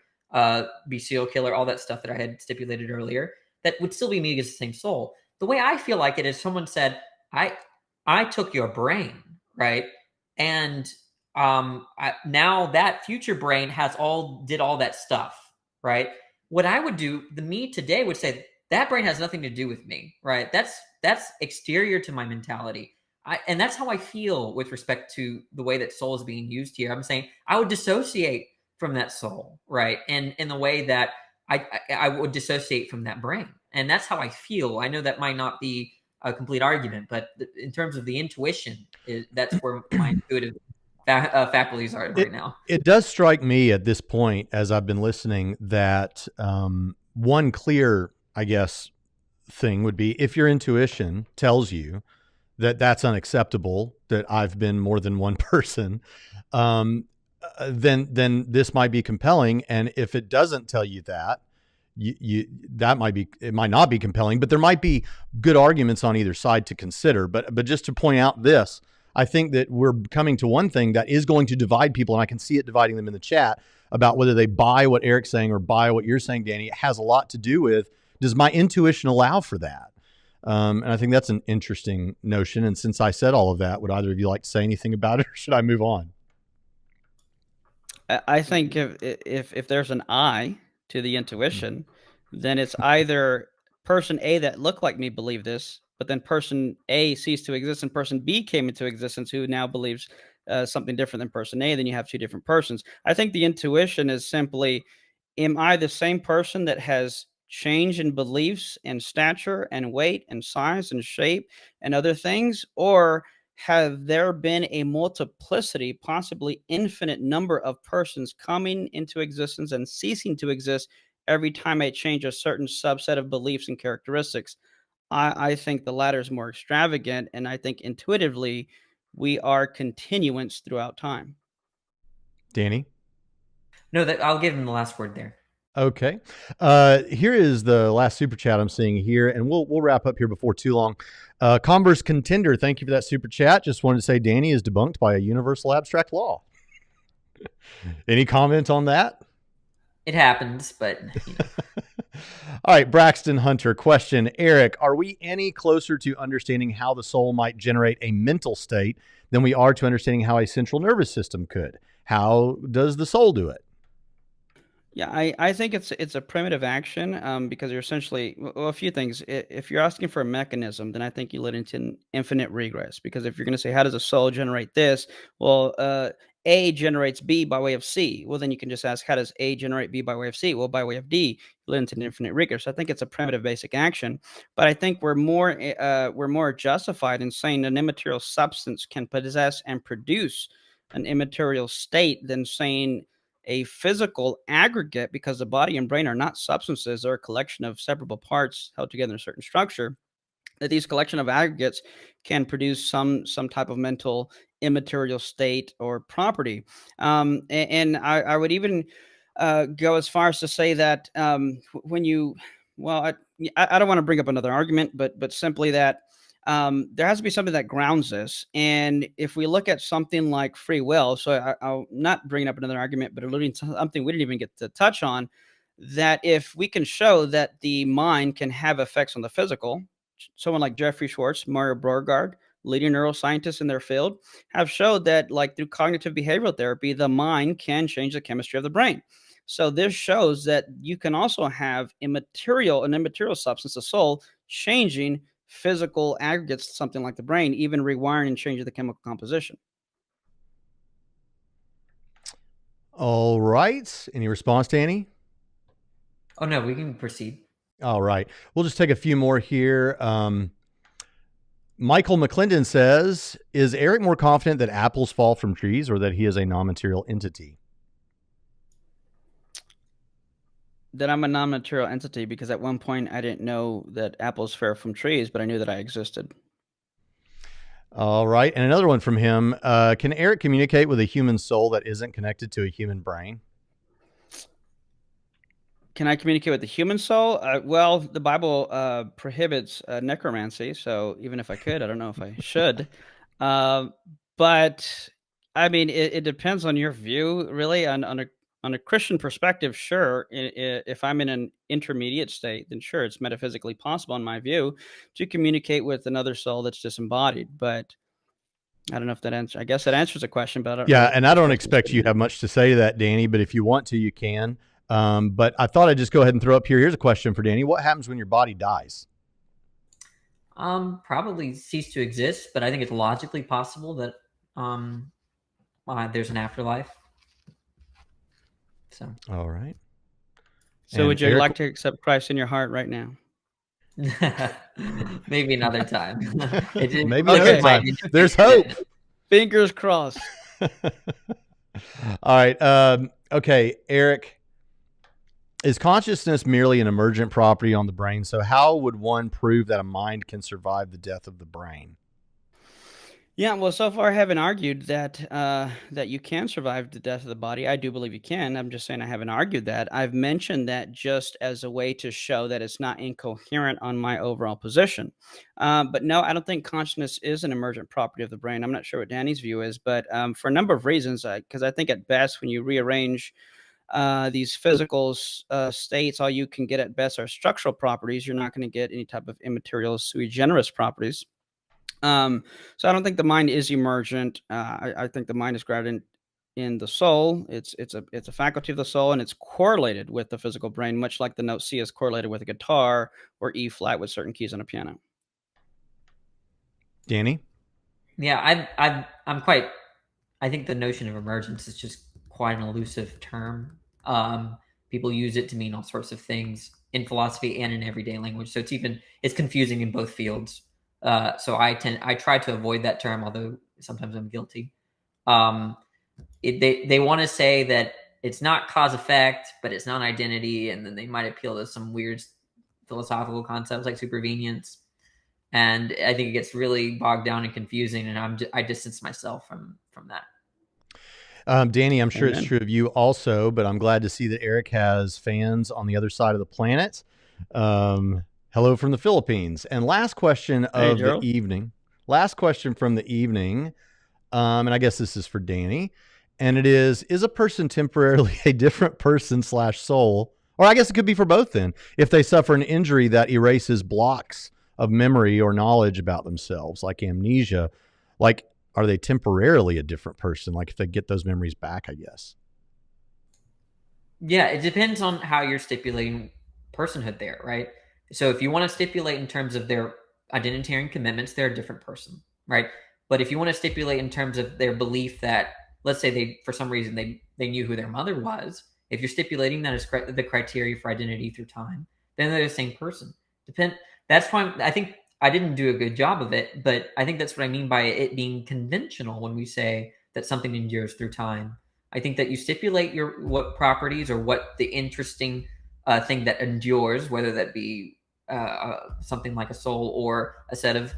Be serial killer, all that stuff that I had stipulated earlier, that would still be me as the same soul. The way I feel like it is someone said, I took your brain, right? And now that future brain did all that stuff, right? What I would do, the me today would say that brain has nothing to do with me, right? That's exterior to my mentality. And that's how I feel with respect to the way that soul is being used here. I'm saying I would dissociate from that soul, right? And in the way that I would dissociate from that brain. And that's how I feel. I know that might not be a complete argument, but in terms of the intuition, that's where my intuitive faculties are right now. It does strike me at this point, as I've been listening, that one clear, I guess, thing would be if your intuition tells you that that's unacceptable, that I've been more than one person, then this might be compelling. And if it doesn't tell you that, it might not be compelling, but there might be good arguments on either side to consider. But just to point out this, I think that we're coming to one thing that is going to divide people, and I can see it dividing them in the chat about whether they buy what Eric's saying or buy what you're saying, Danny. It has a lot to do with, does my intuition allow for that? And I think that's an interesting notion. And since I said all of that, would either of you like to say anything about it, or should I move on? I think if there's an I to the intuition, then it's either person A that looked like me believed this, but then person A ceased to exist, and person B came into existence who now believes something different than person A. Then you have two different persons. I think the intuition is simply, am I the same person that has change in beliefs and stature and weight and size and shape and other things, or have there been a multiplicity, possibly infinite number of persons coming into existence and ceasing to exist every time I change a certain subset of beliefs and characteristics? I think the latter is more extravagant, and I think intuitively we are continuance throughout time. Danny? No, that I'll give him the last word there. Okay. Here is the last super chat I'm seeing here, and we'll wrap up here before too long. Converse Contender, thank you for that super chat. Just wanted to say Danny is debunked by a universal abstract law. Any comment on that? It happens, but you know. All right, Braxton Hunter, question. Eric, are we any closer to understanding how the soul might generate a mental state than we are to understanding how a central nervous system could? How does the soul do it? Yeah, I think it's a primitive action because you're essentially, well, a few things. If you're asking for a mechanism, then I think you let into an infinite regress, because if you're going to say how does a soul generate this, well, A generates B by way of C. Well, then you can just ask how does A generate B by way of C? Well, by way of D, you let into an infinite regress. So I think it's a primitive basic action, but I think we're more justified in saying an immaterial substance can possess and produce an immaterial state than saying a physical aggregate, because the body and brain are not substances, they're a collection of separable parts held together in a certain structure, that these collection of aggregates can produce some type of mental immaterial state or property. And I would even go as far as to say that when you, well, I don't want to bring up another argument, but simply that there has to be something that grounds this. And if we look at something like free will, so I'll not bring up another argument, but alluding to something we didn't even get to touch on, that if we can show that the mind can have effects on the physical, someone like Jeffrey Schwartz, Mario Beauregard, leading neuroscientists in their field, have showed that, like through cognitive behavioral therapy, the mind can change the chemistry of the brain. So this shows that you can also have an immaterial substance, the soul, changing physical aggregates, something like the brain, even rewiring and changing the chemical composition. All right. Any response, Danny? Oh no, we can proceed. All right. We'll just take a few more here. Michael McClendon says, is Eric more confident that apples fall from trees or that he is a non-material entity? That I'm a non-material entity, because at one point I didn't know that apples fell from trees, but I knew that I existed. All right. And another one from him. Can Eric communicate with a human soul that isn't connected to a human brain? Can I communicate with the human soul? Well, the Bible prohibits necromancy, so even if I could, I don't know if I should. But I mean, it depends on your view, really. On a Christian perspective, sure. If I'm in an intermediate state, then sure, it's metaphysically possible, in my view, to communicate with another soul that's disembodied. But I don't know if that answers. I guess that answers the question. But I don't Yeah, know and I don't expect you to have much to say to that, Danny. But if you want to, you can. But I thought I'd just go ahead and throw up here. Here's a question for Danny. What happens when your body dies? Probably cease to exist, but I think it's logically possible that there's an afterlife. So. All right. So And would you Eric, like to accept Christ in your heart right now? Maybe another time. Maybe another time. There's hope. Fingers crossed. All right. Okay, Eric. Is consciousness merely an emergent property on the brain? So how would one prove that a mind can survive the death of the brain? Yeah, well, so far I haven't argued that that you can survive the death of the body. I do believe you can. I'm just saying I haven't argued that. I've mentioned that just as a way to show that it's not incoherent on my overall position. But no, I don't think consciousness is an emergent property of the brain. I'm not sure what Danny's view is, but for a number of reasons, because I think at best when you rearrange these physical states, all you can get at best are structural properties. You're not going to get any type of immaterial sui generis properties. So I don't think the mind is emergent. I think the mind is grounded in the soul. It's a faculty of the soul, and it's correlated with the physical brain, much like the note C is correlated with a guitar or E flat with certain keys on a piano. Danny? Yeah, I'm quite. I think the notion of emergence is just quite an elusive term. People use it to mean all sorts of things in philosophy and in everyday language. So it's confusing in both fields. So I try to avoid that term, although sometimes I'm guilty. They want to say that it's not cause effect, but it's not identity, and then they might appeal to some weird philosophical concepts like supervenience. And I think it gets really bogged down and confusing, and I distance myself from that. Danny, I'm sure it's true of you also, but I'm glad to see that Eric has fans on the other side of the planet. Hello from the Philippines. And last question of the evening. Last question from the evening. And I guess this is for Danny. And it is a person temporarily a different person / soul? Or I guess it could be for both then. If they suffer an injury that erases blocks of memory or knowledge about themselves, like amnesia, like, are they temporarily a different person? Like if they get those memories back, I guess. Yeah, it depends on how you're stipulating personhood there, right? So if you want to stipulate in terms of their identitarian commitments, they're a different person, right? But if you want to stipulate in terms of their belief that, let's say they, for some reason, they knew who their mother was, if you're stipulating that as the criteria for identity through time, then they're the same person. That's why I think I didn't do a good job of it, but I think that's what I mean by it being conventional when we say that something endures through time. I think that you stipulate what properties or what the interesting thing that endures, whether that be something like a soul or a set of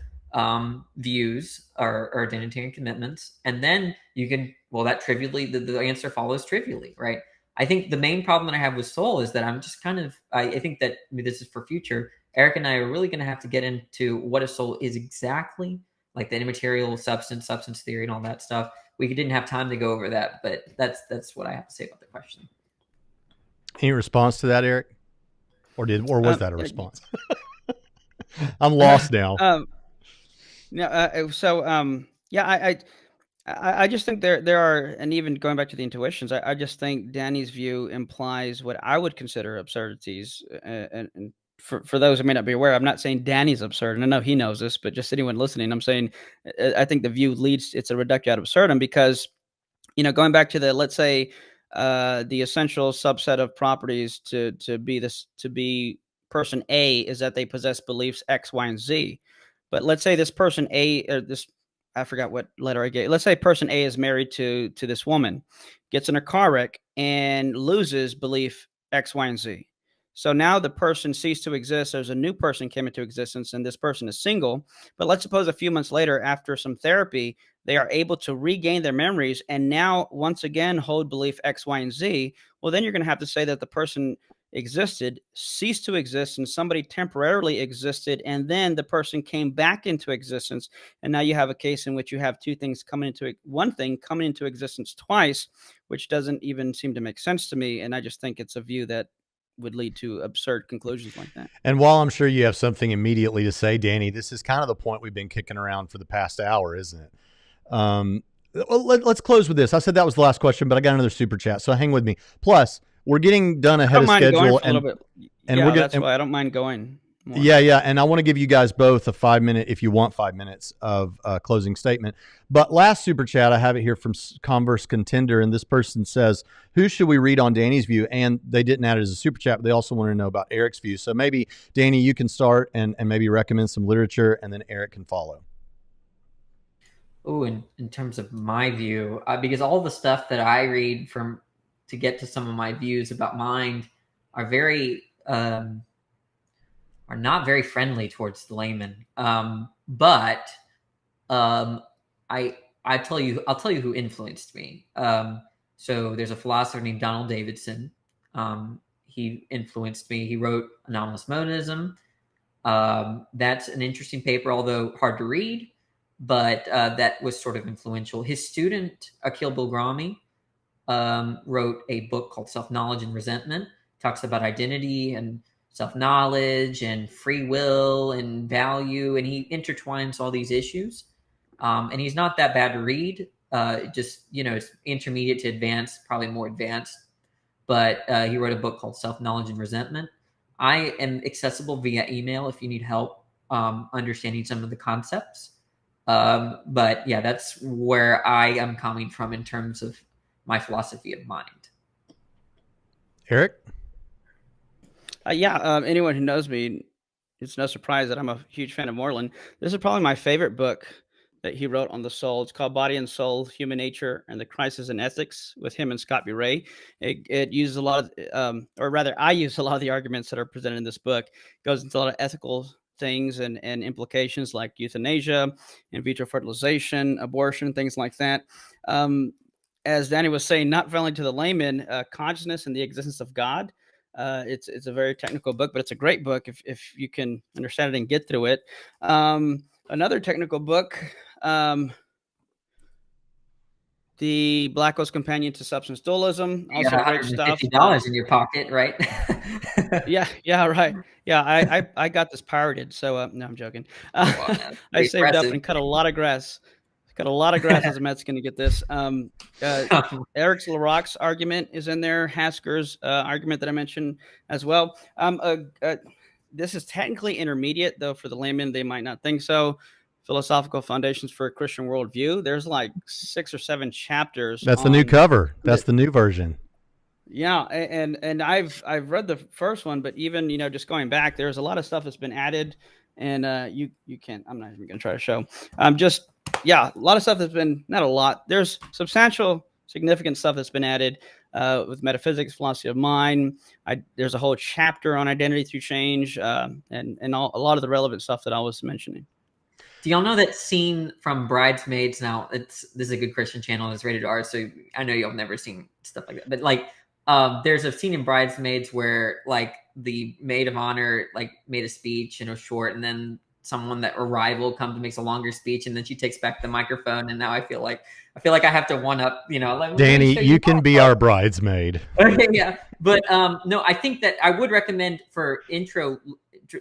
views or identitarian commitments, and then you can, that trivially, the answer follows trivially, right? I think the main problem that I have with soul is that I'm just kind of, I think that this is for future. Eric and I are really going to have to get into what a soul is exactly, like the immaterial substance theory and all that stuff. We didn't have time to go over that, but that's what I have to say about the question. Any response to that, Eric? Or was that a response? I'm lost now. I just think there are, and even going back to the intuitions, I just think Danny's view implies what I would consider absurdities. And for those who may not be aware, I'm not saying Danny's absurd, and I know he knows this, but just anyone listening, I'm saying I think the view it's a reductio ad absurdum because, going back to let's say the essential subset of properties to be person A is that they possess beliefs X, Y, and Z. But let's say this person A, or I forgot what letter I gave. Let's say person A is married to this woman, gets in a car wreck and loses belief X, Y, and Z. So now the person ceased to exist. There's a new person came into existence, and this person is single. But let's suppose a few months later, after some therapy, they are able to regain their memories and now once again hold belief X, Y, and Z. Well, then you're going to have to say that the person existed, ceased to exist, and somebody temporarily existed, and then the person came back into existence. And now you have a case in which you have one thing coming into existence twice, which doesn't even seem to make sense to me. And I just think it's a view that would lead to absurd conclusions like that. And while I'm sure you have something immediately to say, Danny, this is kind of the point we've been kicking around for the past hour, isn't it? Let's close with this. I said that was the last question, but I got another super chat, so hang with me. Plus, we're getting done ahead of schedule, that's why I don't mind going more. Yeah, and I want to give you guys both a 5 minute, if you want 5 minutes of closing statement. But last super chat, I have it here from Converse Contender, and this person says, "Who should we read on Danny's view?" And they didn't add it as a super chat, but they also want to know about Eric's view. So maybe Danny, you can start and maybe recommend some literature, and then Eric can follow. Oh, in terms of my view, because all the stuff that I read to get to some of my views about mind are are not very friendly towards the layman. But I'll tell you who influenced me. So there's a philosopher named Donald Davidson. He influenced me. He wrote Anomalous Monism. That's an interesting paper, although hard to read. But that was sort of influential. His student, Akil Bilgrami, wrote a book called Self-Knowledge and Resentment. Talks about identity and self-knowledge and free will and value, and he intertwines all these issues. And he's not that bad to read. just, it's intermediate to advanced, probably more advanced. But he wrote a book called Self-Knowledge and Resentment. I am accessible via email if you need help understanding some of the concepts. But yeah, that's where I am coming from in terms of my philosophy of mind. Eric? Anyone who knows me, it's no surprise that I'm a huge fan of Moreland. This is probably my favorite book that he wrote on the soul. It's called Body and Soul, Human Nature and the Crisis in Ethics, with him and Scott B. Ray. It uses a lot of, or rather, I use a lot of the arguments that are presented in this book. It goes into a lot of ethical things and implications like euthanasia, in vitro fertilization, abortion, things like that. As Danny was saying, not friendly to the layman, consciousness and the existence of God. It's a very technical book, but it's a great book if you can understand it and get through it. Another technical book, The Black Hole's Companion to Substance Dualism. Also great stuff. $150 in your pocket, right? Yeah, right. Yeah, I got this pirated, so no, I'm joking. I saved up and cut a lot of grass. Got a lot of grass as a Mexican to get this. Eric LaRocque's argument is in there. Hasker's argument that I mentioned as well. This is technically intermediate, though, for the layman. They might not think so. Philosophical Foundations for a Christian Worldview. There's like 6 or 7 chapters. That's the new cover. That's the new version. Yeah, and I've read the first one, but even just going back, there's a lot of stuff that's been added, and you can't. I'm not even going to try to show. A lot of stuff that's been, not a lot. There's substantial, significant stuff that's been added with metaphysics, philosophy of mind. There's a whole chapter on identity through change, and a lot of the relevant stuff that I was mentioning. Do y'all know that scene from Bridesmaids? Now, this is a good Christian channel. It's rated R, so I know y'all have never seen stuff like that. But like, there's a scene in Bridesmaids where like the maid of honor like made a speech short, and then a rival comes and makes a longer speech, and then she takes back the microphone, and now I feel like I have to one up, like, Danny, you can be our bridesmaid. Okay, yeah. But no, I think that I would recommend for intro,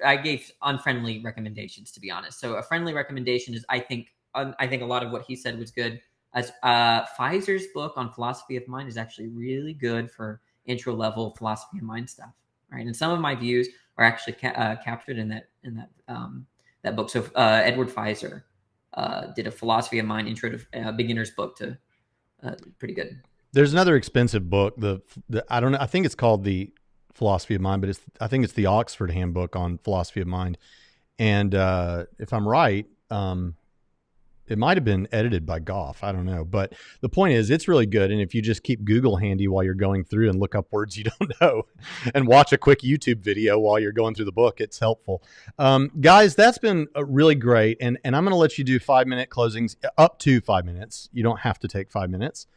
I gave unfriendly recommendations, to be honest. So a friendly recommendation is I think a lot of what he said was good. As Pfizer's book on philosophy of mind is actually really good for intro level philosophy of mind stuff, right? And some of my views are actually captured in that book. So Edward Pfizer did a philosophy of mind intro to beginner's book to pretty good. There's another expensive book. I don't know. I think it's called the Philosophy of Mind, but I think it's the Oxford Handbook on Philosophy of Mind. And if I'm right, it might have been edited by Goff. I don't know. But the point is, it's really good. And if you just keep Google handy while you're going through and look up words you don't know and watch a quick YouTube video while you're going through the book, it's helpful. Guys, that's been really great. And I'm going to let you do 5-minute closings, up to 5 minutes. You don't have to take 5 minutes.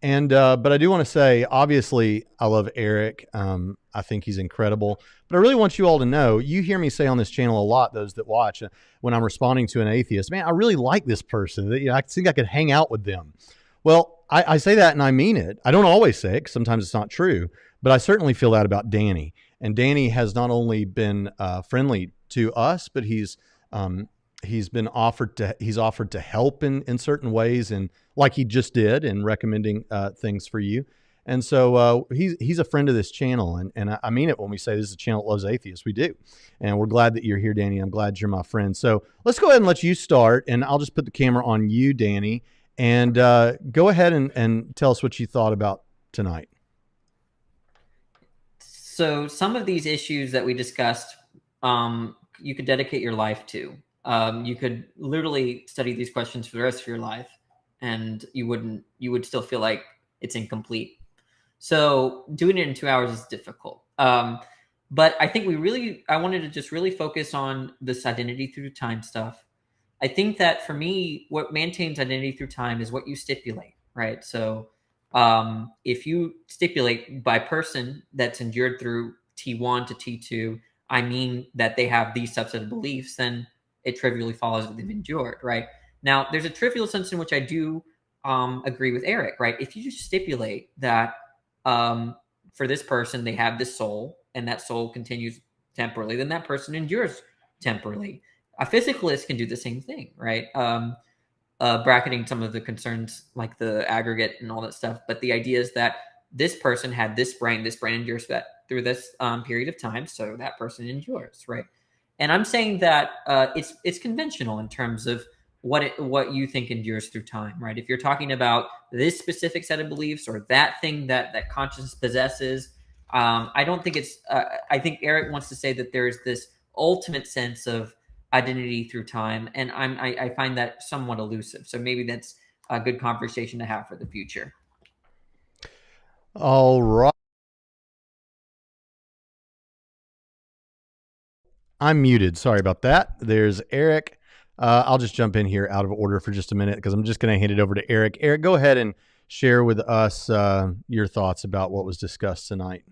And but I do want to say, obviously, I love Eric. I think he's incredible. But I really want you all to know, you hear me say on this channel a lot, those that watch, when I'm responding to an atheist, man, I really like this person. I think I could hang out with them. Well, I say that and I mean it. I don't always say it, 'cause sometimes it's not true. But I certainly feel that about Danny. And Danny has not only been friendly to us, but he's offered to help in certain ways, and like he just did in recommending things for you. And so he's a friend of this channel, and I mean it when we say this is a channel that loves atheists. We do. And we're glad that you're here, Danny. I'm glad you're my friend. So let's go ahead and let you start, and I'll just put the camera on you, Danny, and go ahead and tell us what you thought about tonight. So some of these issues that we discussed, you could dedicate your life to. You could literally study these questions for the rest of your life, and you would still feel like it's incomplete. So doing it in 2 hours is difficult. But I think I wanted to just really focus on this identity through time stuff. I think that for me, what maintains identity through time is what you stipulate, right? So if you stipulate by person that's endured through T1 to T2, I mean that they have these subset of beliefs, then it trivially follows that they've endured, right? Now, there's a trivial sense in which I do agree with Eric, right? If you just stipulate that for this person, they have this soul, and that soul continues temporally, then that person endures temporally. A physicalist can do the same thing, right? bracketing some of the concerns like the aggregate and all that stuff. But the idea is that this person had this brain endures that through this period of time, so that person endures, right? And I'm saying that it's conventional in terms of what you think endures through time, right? If you're talking about this specific set of beliefs or that thing that consciousness possesses, I don't think it's. I think Eric wants to say that there's this ultimate sense of identity through time, and I find that somewhat elusive. So maybe that's a good conversation to have for the future. All right. I'm muted. Sorry about that. There's Eric. I'll just jump in here out of order for just a minute because I'm just going to hand it over to Eric. Eric, go ahead and share with us your thoughts about what was discussed tonight.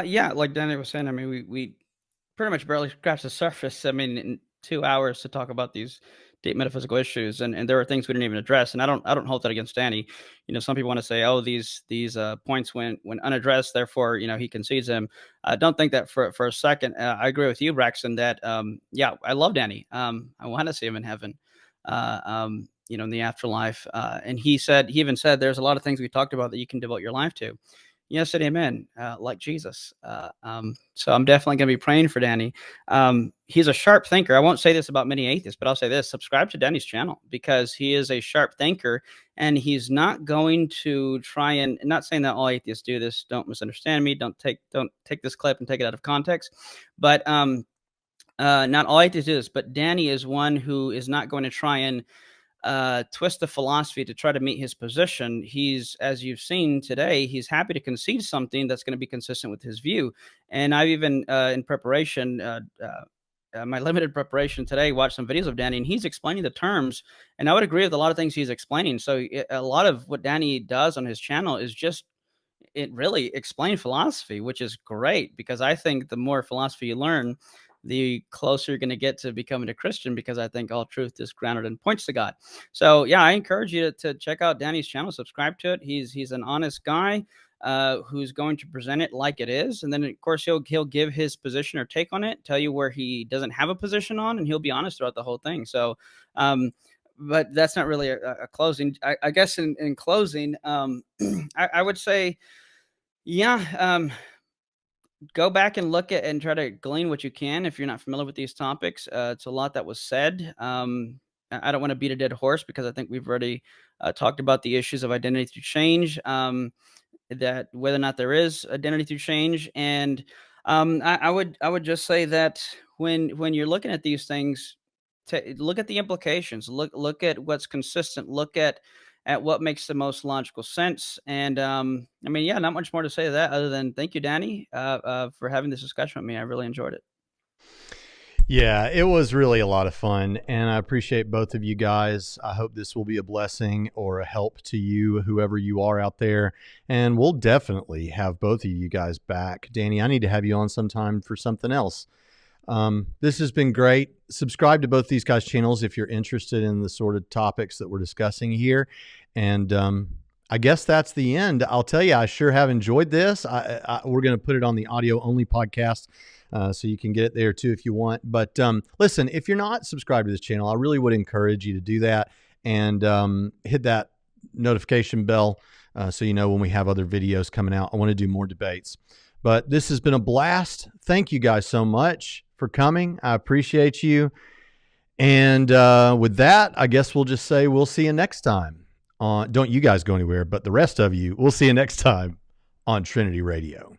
Yeah, like Danny was saying, I mean, we pretty much barely scratched the surface. I mean, in 2 hours to talk about these deep metaphysical issues, and there are things we didn't even address. And I don't hold that against Danny. You know, some people want to say, oh, these points went unaddressed, therefore, you know, he concedes them. I don't think that for a second. I agree with you, Braxton, that yeah, I love Danny. I want to see him in heaven. You know, in the afterlife. And he even said, there's a lot of things we talked about that you can devote your life to. Yes and amen, like Jesus. So I'm definitely going to be praying for Danny. He's a sharp thinker. I won't say this about many atheists, but I'll say this: subscribe to Danny's channel because he is a sharp thinker, and he's not going to try and not saying that all atheists do this. Don't misunderstand me. Don't take this clip and take it out of context. But not all atheists do this. But Danny is one who is not going to try and twist the philosophy to try to meet his position. He's, as you've seen today, he's happy to concede something that's going to be consistent with his view. And I've even in preparation, my limited preparation today, watched some videos of Danny, and he's explaining the terms. And I would agree with a lot of things he's explaining. So a lot of what Danny does on his channel is just it really explain philosophy, which is great because I think the more philosophy you learn, the closer you're going to get to becoming a Christian, because I think all truth is grounded and points to God. So yeah, I encourage you to check out Danny's channel, subscribe to it. He's an honest guy who's going to present it like it is. And then of course he'll give his position or take on it, tell you where he doesn't have a position on, and he'll be honest throughout the whole thing. So, but that's not really a closing. I guess in closing, I would say, yeah, go back and look at and try to glean what you can if you're not familiar with these topics. It's a lot that was said. I don't want to beat a dead horse because I think we've already talked about the issues of identity through change, that whether or not there is identity through change. And I would just say that when you're looking at these things, look at the implications, look at what's consistent, look at what makes the most logical sense. And I mean, yeah, not much more to say to that other than thank you, Danny, for having this discussion with me. I really enjoyed it. Yeah, it was really a lot of fun, and I appreciate both of you guys. I hope this will be a blessing or a help to you, whoever you are out there. And we'll definitely have both of you guys back. Danny, I need to have you on sometime for something else. This has been great. Subscribe to both these guys' channels if you're interested in the sort of topics that we're discussing here. And I guess that's the end. I'll tell you, I sure have enjoyed this. We're going to put it on the audio only podcast, so you can get it there too if you want. But listen, if you're not subscribed to this channel, I really would encourage you to do that and hit that notification bell so you know when we have other videos coming out. I want to do more debates. But this has been a blast. Thank you guys so much for coming. I appreciate you. And with that, I guess we'll just say we'll see you next time. Don't you guys go anywhere, but the rest of you, we'll see you next time on Trinity Radio.